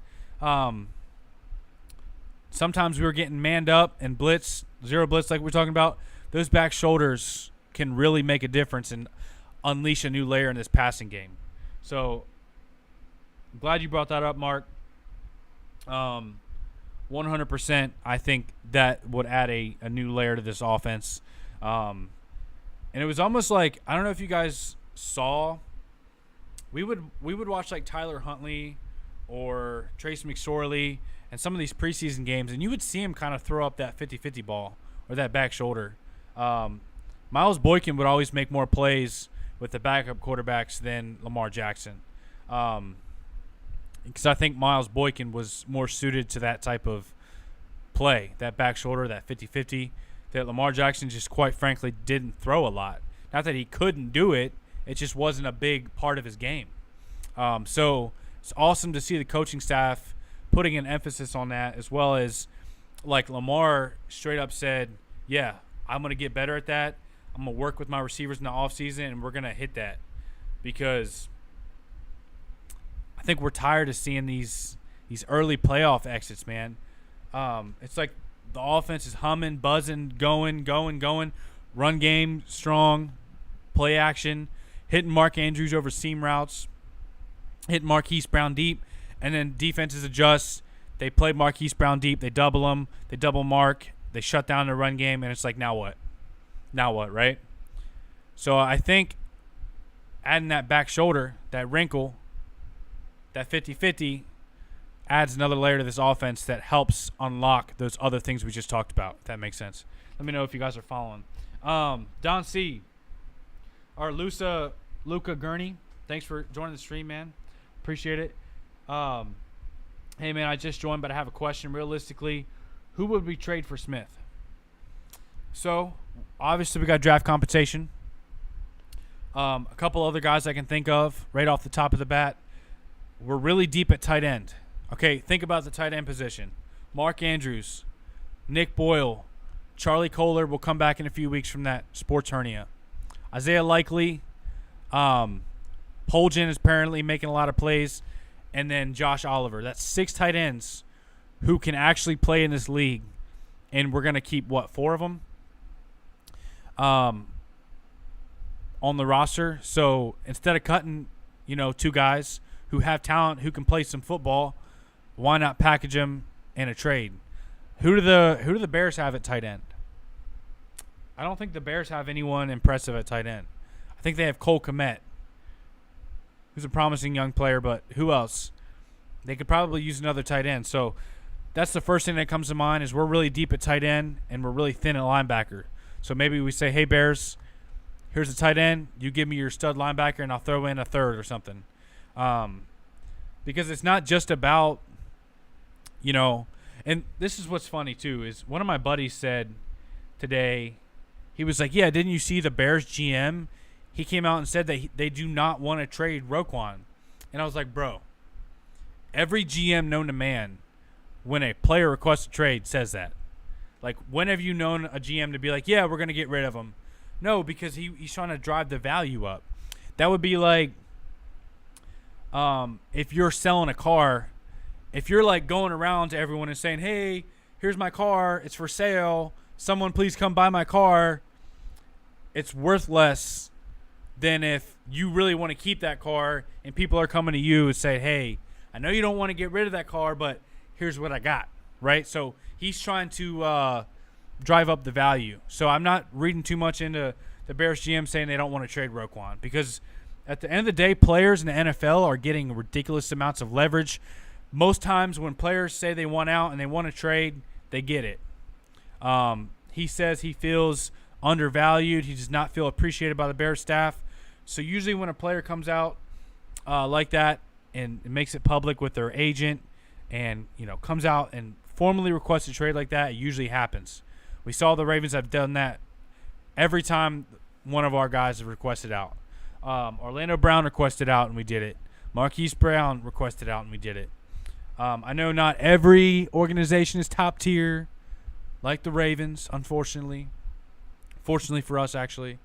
Sometimes we were getting manned up and blitz, zero blitz like we're talking about. Those back shoulders can really make a difference and unleash a new layer in this passing game. So I'm glad you brought that up, Mark. 100%, I think that would add a new layer to this offense. And it was almost I don't know if you guys saw, we would watch Tyler Huntley or Trace McSorley and some of these preseason games, and you would see him kind of throw up that 50-50 ball or that back shoulder. Miles Boykin would always make more plays with the backup quarterbacks than Lamar Jackson. Because I think Miles Boykin was more suited to that type of play, that back shoulder, that 50-50, that Lamar Jackson just quite frankly didn't throw a lot. Not that he couldn't do it, it just wasn't a big part of his game. So it's awesome to see the coaching staff putting an emphasis on that, as well as Lamar straight up said, yeah, I'm going to get better at that. I'm going to work with my receivers in the offseason, and we're going to hit that, because I think we're tired of seeing these early playoff exits, man. It's the offense is humming, buzzing, going. Run game strong, play action, hitting Mark Andrews over seam routes, hitting Marquise Brown deep, and then defenses adjust. They play Marquise Brown deep. They double him. They double Mark. They shut down the run game, and it's like, now what? Now what, right? So I think adding that back shoulder, that wrinkle, that 50-50 adds another layer to this offense that helps unlock those other things we just talked about, if that makes sense. Let me know if you guys are following. Don C. Or Luca Gurney, thanks for joining the stream, man. Appreciate it. Hey, man, I just joined, but I have a question. Realistically, who would we trade for Smith? So, obviously, we got draft compensation. A couple other guys I can think of right off the top of the bat. We're really deep at tight end. Okay, think about the tight end position. Mark Andrews, Nick Boyle, Charlie Kohler will come back in a few weeks from that sports hernia. Isaiah Likely, Poljan is apparently making a lot of plays, and then Josh Oliver. That's 6 tight ends who can actually play in this league, and we're going to keep, 4 of them on the roster. So instead of cutting, 2 guys who have talent, who can play some football, why not package them in a trade? Who do the Bears have at tight end? I don't think the Bears have anyone impressive at tight end. I think they have Cole Kmet, who's a promising young player, but who else? They could probably use another tight end. So that's the first thing that comes to mind is we're really deep at tight end and we're really thin at linebacker. So maybe we say, hey, Bears, here's a tight end. You give me your stud linebacker and I'll throw in a third or something. Because it's not just about, and this is what's funny too, is one of my buddies said today, he was like, yeah, didn't you see the Bears GM? He came out and said that they do not want to trade Roquan. And I was like, bro, every GM known to man, when a player requests a trade, says that. Like, when have you known a GM to be like, yeah, we're going to get rid of him? No, because he's trying to drive the value up. That would be like if you're selling a car, if you're like going around to everyone and saying, hey, here's my car, it's for sale, someone please come buy my car, it's worth less than if you really want to keep that car and people are coming to you and say, hey, I know you don't want to get rid of that car, but here's what I got, right? So he's trying to drive up the value. So I'm not reading too much into the Bears GM saying they don't want to trade Roquan, because at the end of the day, players in the NFL are getting ridiculous amounts of leverage. Most times when players say they want out and they want to trade, they get it. He says he feels undervalued. He does not feel appreciated by the Bears staff. So usually when a player comes out like that and makes it public with their agent and, comes out and formally requests a trade like that, it usually happens. We saw the Ravens have done that every time one of our guys has requested out. Orlando Brown requested out, and we did it. Marquise Brown requested out, and we did it. I know not every organization is top tier, like the Ravens, unfortunately. Fortunately for us, actually.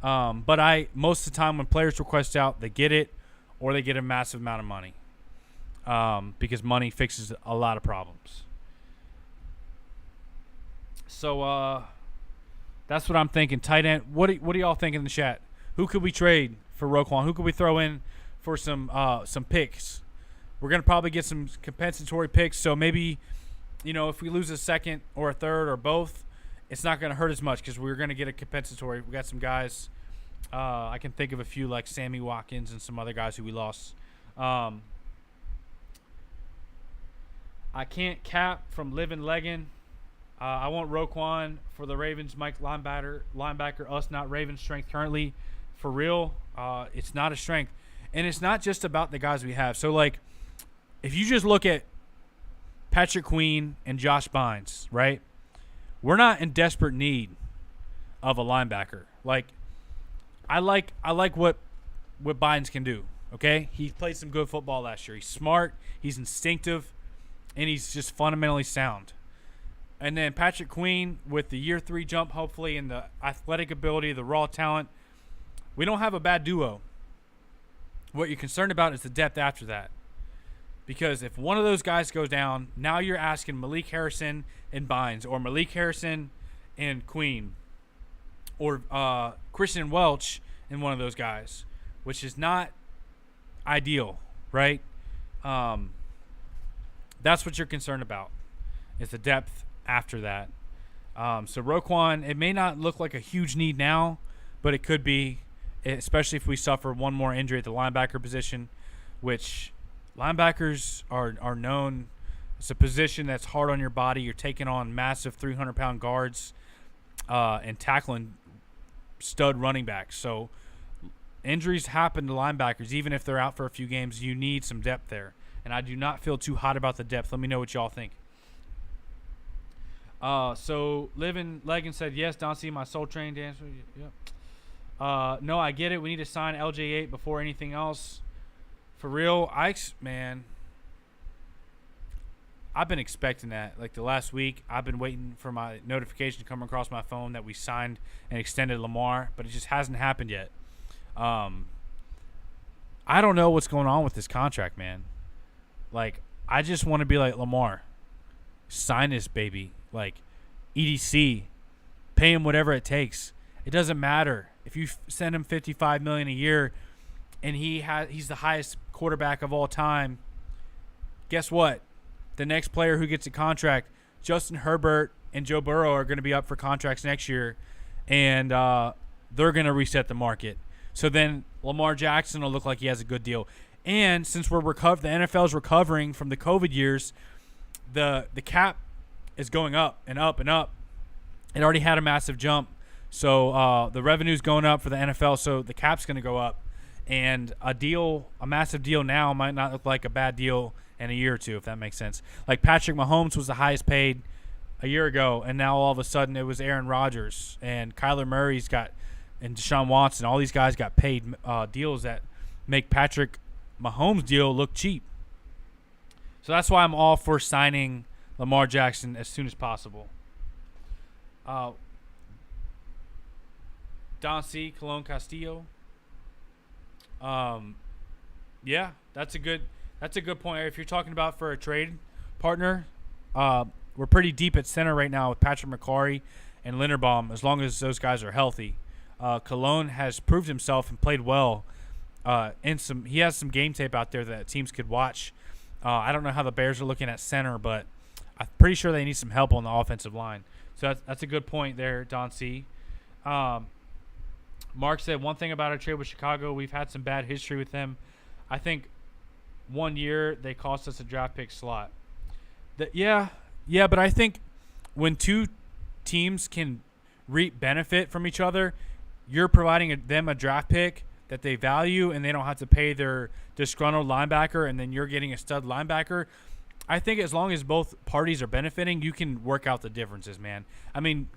But most of the time when players request out, they get it, or they get a massive amount of money. Because money fixes a lot of problems. So that's what I'm thinking. Tight end. What do y'all think in the chat? Who could we trade for Roquan? Who could we throw in for some picks? We're gonna probably get some compensatory picks. So maybe, if we lose a second or a third or both, it's not gonna hurt as much because we're gonna get a compensatory. We got some guys. I can think of a few like Sammy Watkins and some other guys who we lost. I can't cap from Living Leggin. I want Roquan for the Ravens. Mike linebacker. Us not Ravens strength currently. For real, it's not a strength. And it's not just about the guys we have. So, like, if you just look at Patrick Queen and Josh Bynes, right? We're not in desperate need of a linebacker. Like, I like what Bynes can do, okay? He played some good football last year. He's smart, he's instinctive, and he's just fundamentally sound. And then Patrick Queen with the year 3 jump, hopefully, and the athletic ability, the raw talent. We don't have a bad duo. What you're concerned about is the depth after that. Because if one of those guys goes down, now you're asking Malik Harrison and Bynes, or Malik Harrison and Queen, or Christian Welch and one of those guys, which is not ideal, right? That's what you're concerned about, is the depth after that. So Roquan, it may not look like a huge need now, but it could be, especially if we suffer one more injury at the linebacker position, which linebackers are known. It's a position that's hard on your body. You're taking on massive 300-pound guards and tackling stud running backs. So injuries happen to linebackers. Even if they're out for a few games, you need some depth there. And I do not feel too hot about the depth. Let me know what y'all think. So Living Leggin said, yes, Don C, my Soul Train dancer. Yep. No, I get it. We need to sign LJ8 before anything else. For real, man, I've been expecting that. Like the last week, I've been waiting for my notification to come across my phone that we signed and extended Lamar, but it just hasn't happened yet. I don't know what's going on with this contract, man. Like, I just want to be like, Lamar, sign this baby. Like, EDC, pay him whatever it takes. It doesn't matter if you send him $55 million a year, and he's the highest quarterback of all time. Guess what? The next player who gets a contract, Justin Herbert and Joe Burrow, are going to be up for contracts next year, and they're going to reset the market. So then Lamar Jackson will look like he has a good deal. And since the NFL is recovering from the COVID years, the cap is going up and up and up. It already had a massive jump. So the revenue's going up for the NFL, so the cap's going to go up. And a massive deal now might not look like a bad deal in a year or two, if that makes sense. Like Patrick Mahomes was the highest paid a year ago, and now all of a sudden it was Aaron Rodgers. And Kyler Murray's and Deshaun Watson, all these guys got paid deals that make Patrick Mahomes' deal look cheap. So that's why I'm all for signing Lamar Jackson as soon as possible. Don C, Colon Castillo. Yeah, that's a good point. If you're talking about for a trade partner, we're pretty deep at center right now with Patrick McCarry and Linderbaum, as long as those guys are healthy. Cologne has proved himself and played well. He has some game tape out there that teams could watch. I don't know how the Bears are looking at center, but I'm pretty sure they need some help on the offensive line. So that's a good point there, Don C. Mark said, one thing about our trade with Chicago, we've had some bad history with them. I think 1 year they cost us a draft pick slot. Yeah, but I think when two teams can reap benefit from each other, you're providing them a draft pick that they value, and they don't have to pay their disgruntled linebacker, and then you're getting a stud linebacker. I think as long as both parties are benefiting, you can work out the differences, man. I mean,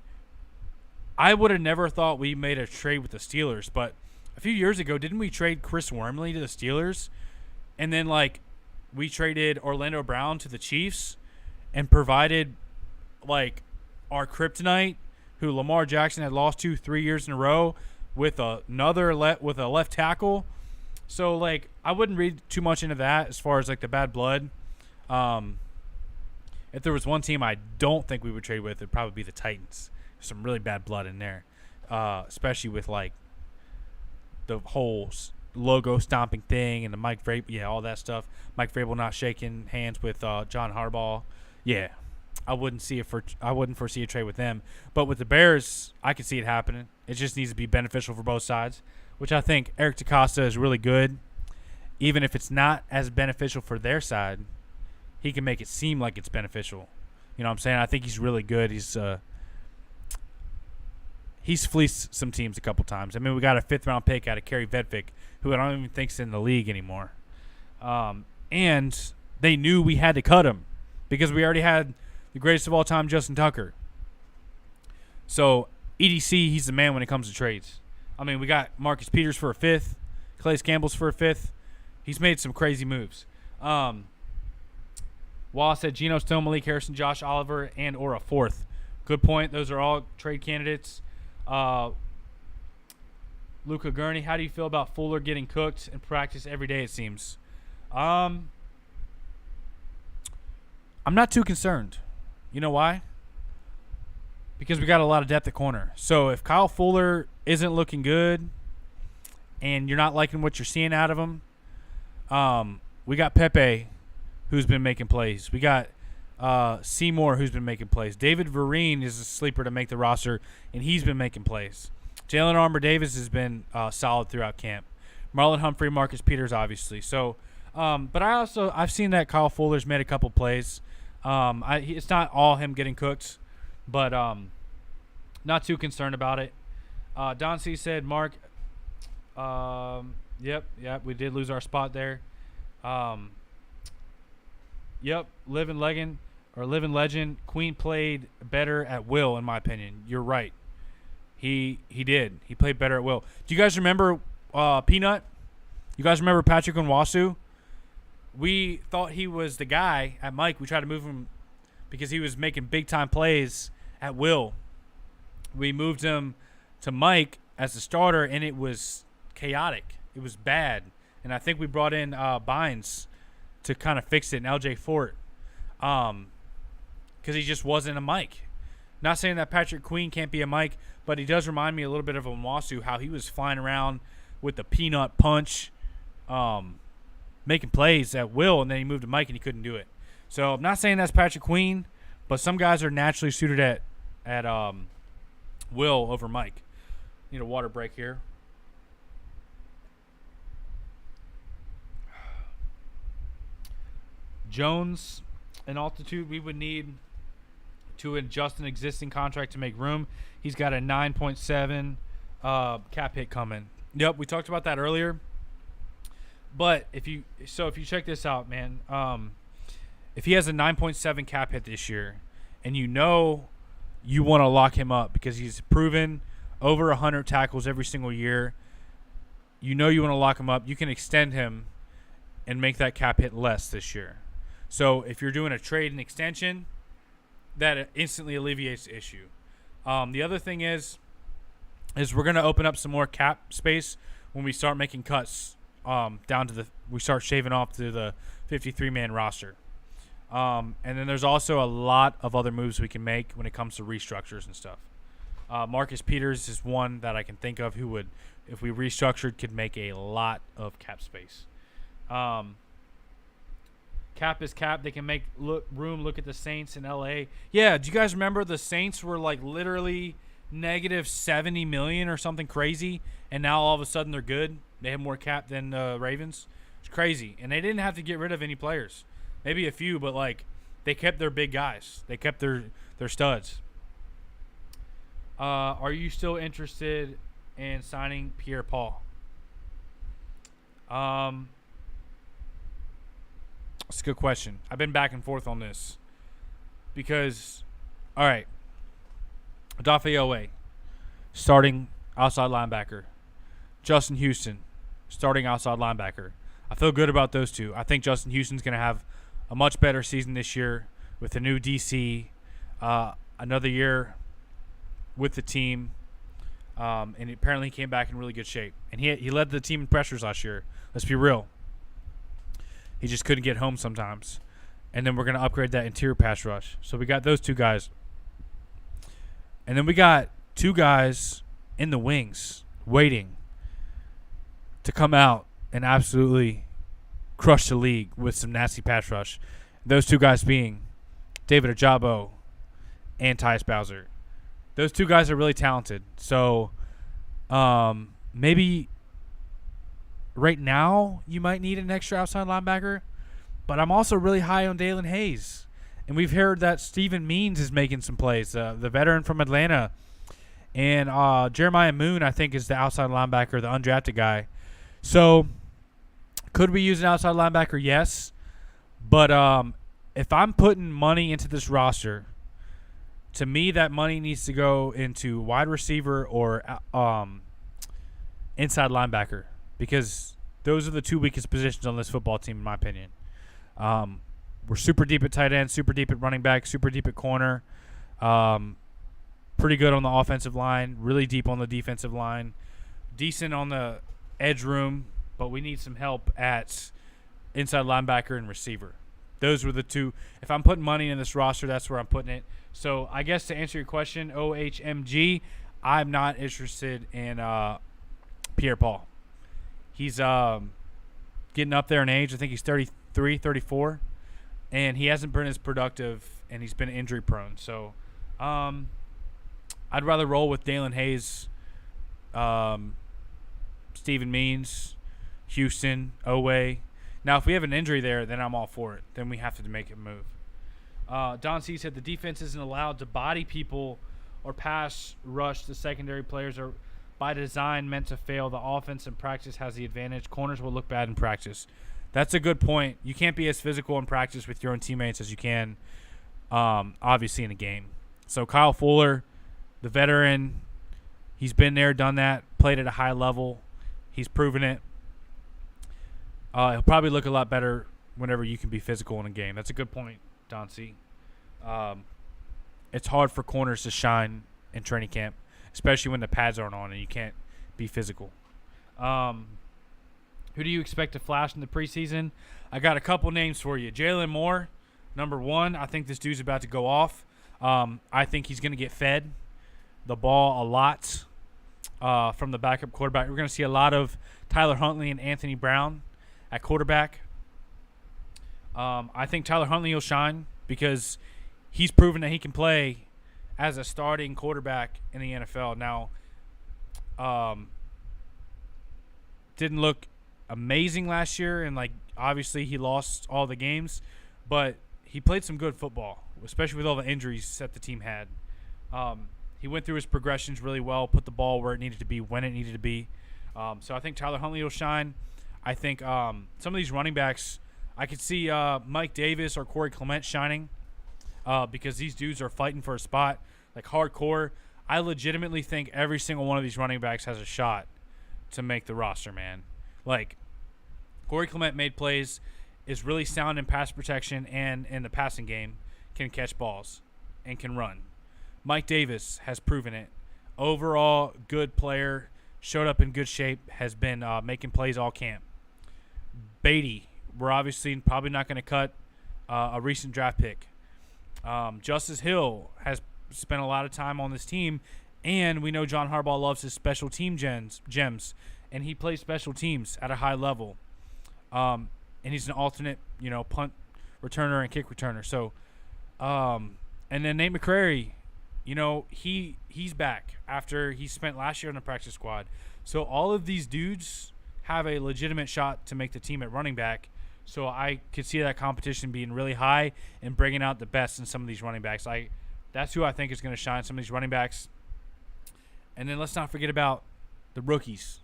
I would have never thought we made a trade with the Steelers, but a few years ago, didn't we trade Chris Wormley to the Steelers? And then, we traded Orlando Brown to the Chiefs and provided, our kryptonite, who Lamar Jackson had lost to 3 years in a row, with a left tackle. So, I wouldn't read too much into that as far as, the bad blood. If there was one team I don't think we would trade with, it'd probably be the Titans. There's some really bad blood in there, especially with, the whole logo stomping thing and the Mike Vrabel, all that stuff. Mike Vrabel not shaking hands with John Harbaugh. Yeah, I wouldn't foresee a trade with them. But with the Bears, I could see it happening. It just needs to be beneficial for both sides, which I think Eric DeCosta is really good. Even if it's not as beneficial for their side, he can make it seem like it's beneficial. You know what I'm saying? I think he's really good. He's fleeced some teams a couple times. I mean, we got a 5th-round pick out of Kerry Vedvik, who I don't even think's in the league anymore. And they knew we had to cut him because we already had the greatest of all time, Justin Tucker. So EDC, he's the man when it comes to trades. I mean, we got Marcus Peters for a 5th, Calais Campbell's for a 5th. He's made some crazy moves. Wallace said Geno Stone, Malik Harrison, Josh Oliver, and or a 4th. Good point. Those are all trade candidates. Luca Gurney, how do you feel about Fuller getting cooked in practice every day, it seems? I'm not too concerned. You know why? Because we got a lot of depth at corner. So if Kyle Fuller isn't looking good, and you're not liking what you're seeing out of him, we got Pepe, who's been making plays. We got Seymour, who's been making plays. David Vereen is a sleeper to make the roster, and he's been making plays. Jalen Armour-Davis has been solid throughout camp. Marlon Humphrey, Marcus Peters, obviously. So, but I've seen that Kyle Fuller's made a couple plays. It's not all him getting cooked, but not too concerned about it. Don C said, Mark, yep, we did lose our spot there. Yep, living legend. Queen played better at will, in my opinion. You're right. He did. He played better at will. Do you guys remember Peanut? You guys remember Patrick Nwasu? We thought he was the guy at Mike. We tried to move him because he was making big-time plays at will. We moved him to Mike as a starter, and it was chaotic. It was bad. And I think we brought in Bynes to kind of fix it, and LJ Fort, because he just wasn't a Mike. Not saying that Patrick Queen can't be a Mike, but he does remind me a little bit of Nwasu, how he was flying around with the peanut punch, making plays at will, and then he moved to Mike and he couldn't do it. So I'm not saying that's Patrick Queen, but some guys are naturally suited at will over Mike. Need a water break here. Jones and altitude, we would need to adjust an existing contract to make room. He's got a 9.7 cap hit coming. Yep, we talked about that earlier. But if you check this out, man, if he has a 9.7 cap hit this year, and you want to lock him up because he's proven over 100 tackles every single year, you want to lock him up, you can extend him and make that cap hit less this year. So if you're doing a trade and extension, that instantly alleviates the issue. The other thing is we're going to open up some more cap space when we start making cuts we start shaving off to the 53-man roster. And then there's also a lot of other moves we can make when it comes to restructures and stuff. Marcus Peters is one that I can think of who would, if we restructured, could make a lot of cap space. Cap is cap. They can make room. Look at the Saints in L.A. Yeah, do you guys remember the Saints were like literally negative $70 million or something crazy, and now all of a sudden they're good? They have more cap than the Ravens. It's crazy, and they didn't have to get rid of any players. Maybe a few, but like they kept their big guys. They kept their studs. Are you still interested in signing Pierre-Paul? That's a good question. I've been back and forth on this because, all right, Odafe Owe, starting outside linebacker. Justin Houston, starting outside linebacker. I feel good about those two. I think Justin Houston's going to have a much better season this year with the new DC, another year with the team, and apparently he came back in really good shape. And he led the team in pressures last year. Let's be real. He just couldn't get home sometimes. And then we're going to upgrade that interior pass rush. So we got those two guys. And then we got two guys in the wings waiting to come out and absolutely crush the league with some nasty pass rush. Those two guys being David Ojabo and Tyus Bowser. Those two guys are really talented. So maybe right now you might need an extra outside linebacker, but I'm also really high on Dalen Hayes. And we've heard that Steven Means is making some plays, the veteran from Atlanta. And Jeremiah Moon, I think, is the outside linebacker, the undrafted guy. So could we use an outside linebacker? Yes. But if I'm putting money into this roster, to me that money needs to go into wide receiver or inside linebacker, because those are the two weakest positions on this football team, in my opinion. We're super deep at tight end, super deep at running back, super deep at corner, pretty good on the offensive line, really deep on the defensive line, decent on the edge room, but we need some help at inside linebacker and receiver. Those were the two. If I'm putting money in this roster, that's where I'm putting it. So I guess to answer your question, OHMG, I'm not interested in Pierre-Paul. He's getting up there in age. I think he's 33, 34, and he hasn't been as productive, and he's been injury prone. So I'd rather roll with Dalen Hayes, Steven Means, Houston, Oweh. Now, if we have an injury there, then I'm all for it. Then we have to make a move. Don C said the defense isn't allowed to body people or pass rush the secondary players are by design meant to fail. The offense in practice has the advantage. Corners will look bad in practice. That's a good point. You can't be as physical in practice with your own teammates as you can, obviously, in a game. So Kyle Fuller, the veteran, he's been there, done that, played at a high level. He's proven it. He'll probably look a lot better whenever you can be physical in a game. That's a good point, Don C. It's hard for corners to shine in training camp, especially when the pads aren't on and you can't be physical. Who do you expect to flash in the preseason? I got a couple names for you. Jalen Moore, number one. I think this dude's about to go off. I think he's going to get fed the ball a lot from the backup quarterback. We're going to see a lot of Tyler Huntley and Anthony Brown at quarterback. I think Tyler Huntley will shine because he's proven that he can play as a starting quarterback in the NFL. Now, didn't look amazing last year, and obviously he lost all the games, but he played some good football, especially with all the injuries that the team had. He went through his progressions really well, put the ball where it needed to be when it needed to be. So I think Tyler Huntley will shine. I think some of these running backs, I could see Mike Davis or Corey Clement shining because these dudes are fighting for a spot, hardcore. I legitimately think every single one of these running backs has a shot to make the roster, man. Corey Clement made plays, is really sound in pass protection and in the passing game, can catch balls and can run. Mike Davis has proven it. Overall, good player, showed up in good shape, has been making plays all camp. Beatty, we're obviously probably not going to cut a recent draft pick. Justice Hill has spent a lot of time on this team, and we know John Harbaugh loves his special team gems, and he plays special teams at a high level. And he's an alternate, punt returner and kick returner. So, and then Nate McCrary, he's back after he spent last year on the practice squad. So all of these dudes have a legitimate shot to make the team at running back. So I could see that competition being really high and bringing out the best in some of these running backs. That's who I think is going to shine, some of these running backs. And then let's not forget about the rookies.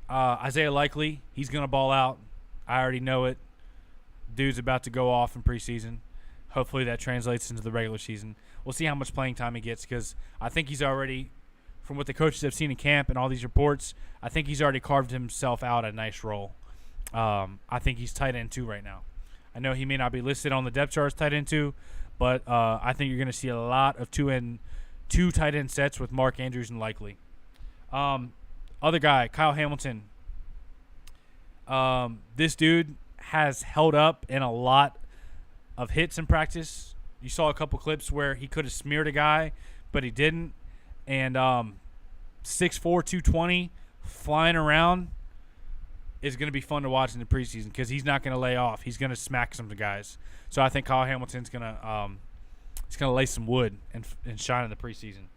Isaiah Likely, he's going to ball out. I already know it. Dude's about to go off in preseason. Hopefully that translates into the regular season. We'll see how much playing time he gets because I think he's already, from what the coaches have seen in camp and all these reports, I think he's already carved himself out a nice role. I think he's tight end 2 right now. I know he may not be listed on the depth chart as tight end 2, but I think you're going to see a lot of 2 tight end sets with Mark Andrews and Likely. Other guy, Kyle Hamilton. This dude has held up in a lot of hits in practice. You saw a couple clips where he could have smeared a guy, but he didn't. And 6'4", 220, flying around is going to be fun to watch in the preseason because he's not going to lay off. He's going to smack some of the guys. So I think Kyle Hamilton's going to lay some wood and shine in the preseason.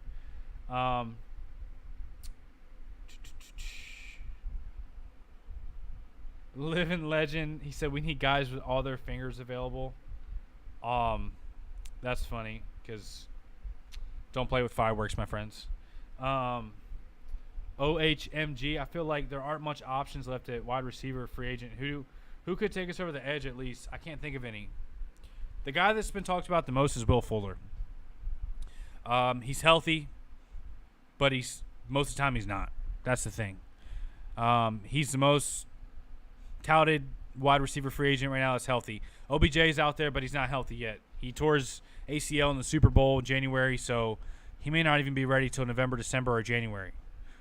Living legend, he said we need guys with all their fingers available. That's funny because don't play with fireworks, my friends. OHMG, I feel like there aren't much options left at wide receiver free agent. Who could take us over the edge at least? I can't think of any. The guy that's been talked about the most is Will Fuller. He's healthy, but most of the time he's not. That's the thing. He's the most touted wide receiver free agent right now that's healthy. OBJ is out there, but he's not healthy yet. He tore his ACL in the Super Bowl in January, so he may not even be ready till November, December, or January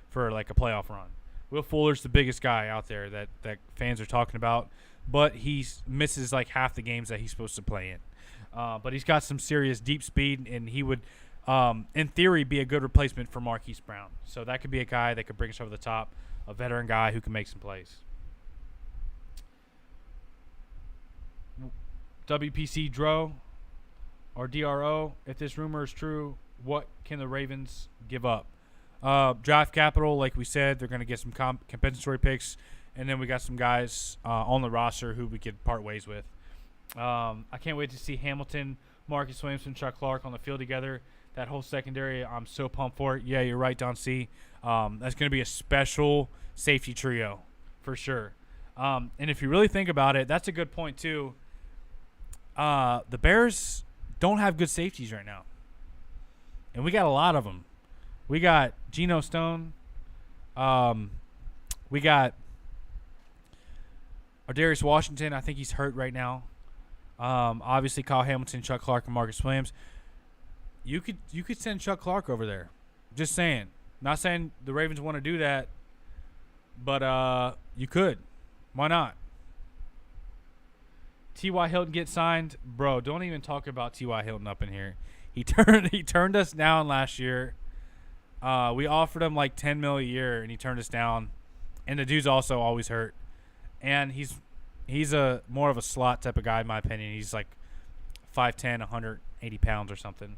for a playoff run. Will Fuller's the biggest guy out there that fans are talking about, but he misses half the games that he's supposed to play in. But he's got some serious deep speed, and he would, in theory, be a good replacement for Marquise Brown. So that could be a guy that could bring us over the top, a veteran guy who can make some plays. WPC Dro or DRO. If this rumor is true, what can the Ravens give up? Draft capital, like we said, they're going to get some compensatory picks, and then we got some guys on the roster who we could part ways with. I can't wait to see Hamilton, Marcus Williamson, Chuck Clark on the field together. That whole secondary, I'm so pumped for it. Yeah, you're right, Don C. That's going to be a special safety trio for sure. And if you really think about it, that's a good point too. The Bears don't have good safeties right now, and we got a lot of them. We got Geno Stone. We got Darius Washington. I think he's hurt right now. Obviously, Kyle Hamilton, Chuck Clark, and Marcus Williams. You could send Chuck Clark over there. Just saying. Not saying the Ravens want to do that, but you could. Why not? T.Y. Hilton gets signed. Bro, don't even talk about T.Y. Hilton up in here. He turned us down last year. We offered him like $10 million a year, and he turned us down. And the dude's also always hurt. And he's a more of a slot type of guy, in my opinion. He's like 5'10", 180 pounds or something.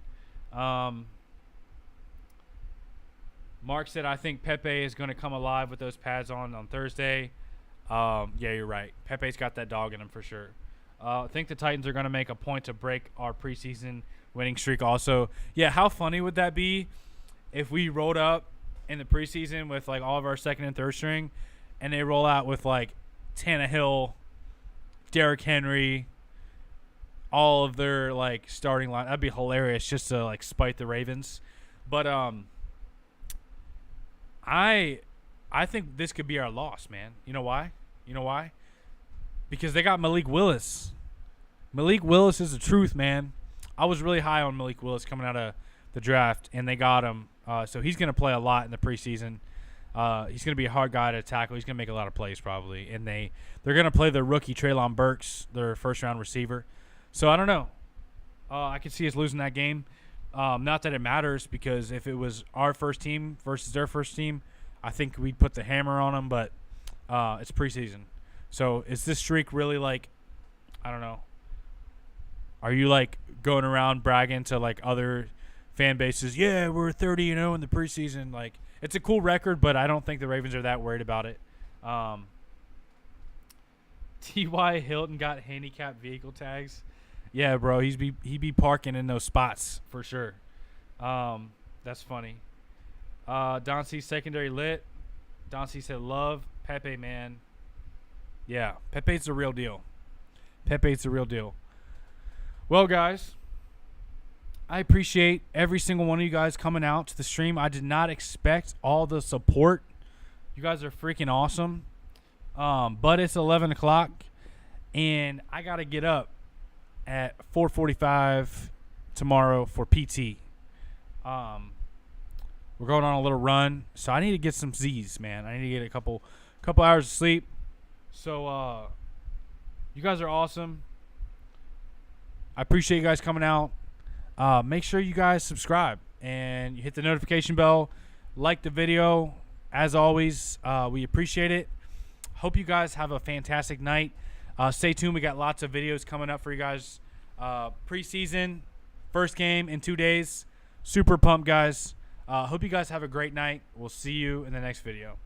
Mark said, I think Pepe is going to come alive with those pads on Thursday. Yeah, you're right. Pepe's got that dog in him for sure. I think the Titans are going to make a point to break our preseason winning streak also. Yeah, how funny would that be if we rolled up in the preseason with like all of our second and third string and they roll out with like Tannehill, Derrick Henry, all of their like starting line. That'd be hilarious just to like spite the Ravens. But I think this could be our loss, man. You know why? Because they got Malik Willis. Malik Willis is the truth, man. I was really high on Malik Willis coming out of the draft, and they got him. So he's going to play a lot in the preseason. He's going to be a hard guy to tackle. He's going to make a lot of plays probably. And they're going to play the rookie Treylon Burks, their first-round receiver. So I don't know. I could see us losing that game. Not that it matters, because if it was our first team versus their first team, I think we'd put the hammer on them. But it's preseason. So is this streak really like, I don't know. Are you like going around bragging to like other fan bases? Yeah, we're 30-0 in the preseason. Like, it's a cool record, but I don't think the Ravens are that worried about it. T.Y. Hilton got handicapped vehicle tags. Yeah, bro, he'd be parking in those spots for sure. That's funny. Don C secondary lit. Don C said love Pepe, man. Yeah, Pepe's the real deal. Well, guys, I appreciate every single one of you guys coming out to the stream. I did not expect all the support. You guys are freaking awesome. But it's 11 o'clock, and I got to get up at 4:45 tomorrow for PT. We're going on a little run, so I need to get some Z's, man. I need to get a couple hours of sleep. So you guys are awesome. I appreciate you guys coming out. Make sure you guys subscribe and you hit the notification bell. Like the video. As always, we appreciate it. Hope you guys have a fantastic night. Stay tuned. We got lots of videos coming up for you guys. Preseason, first game in 2 days. Super pumped, guys. Hope you guys have a great night. We'll see you in the next video.